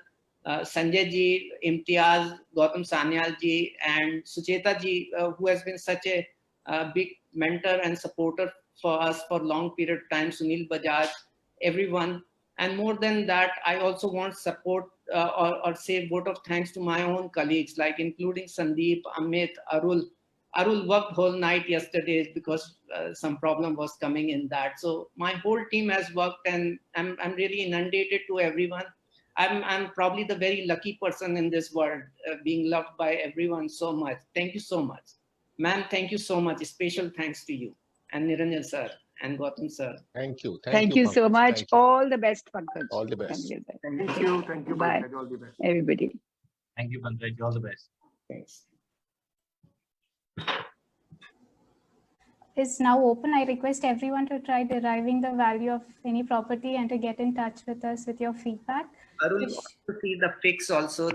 Sanjay ji, Imtiaz, Gautam Sanyal ji, and Sucheta ji, who has been such a big mentor and supporter for us for long period of time. Sunil Bajaj, everyone. And more than that, I also want support or say vote of thanks to my own colleagues, like including Sandeep, Amit, Arul. Arul worked whole night yesterday because some problem was coming in that. So my whole team has worked, and I'm really inundated to everyone. I'm probably the very lucky person in this world, being loved by everyone so much. Thank you so much. Ma'am, thank you so much. Special thanks to you and Niranjan sir and Gautam sir. Thank you. Thank you so much. All the best, Pankaj. All the best. Thank you. Thank you, Bye. Pankaj. All the best. Everybody. Thank you, Pankaj. All the best. Thanks. Is now open. I request everyone to try deriving the value of any property and to get in touch with us with your feedback. Arul wants to see the fix also.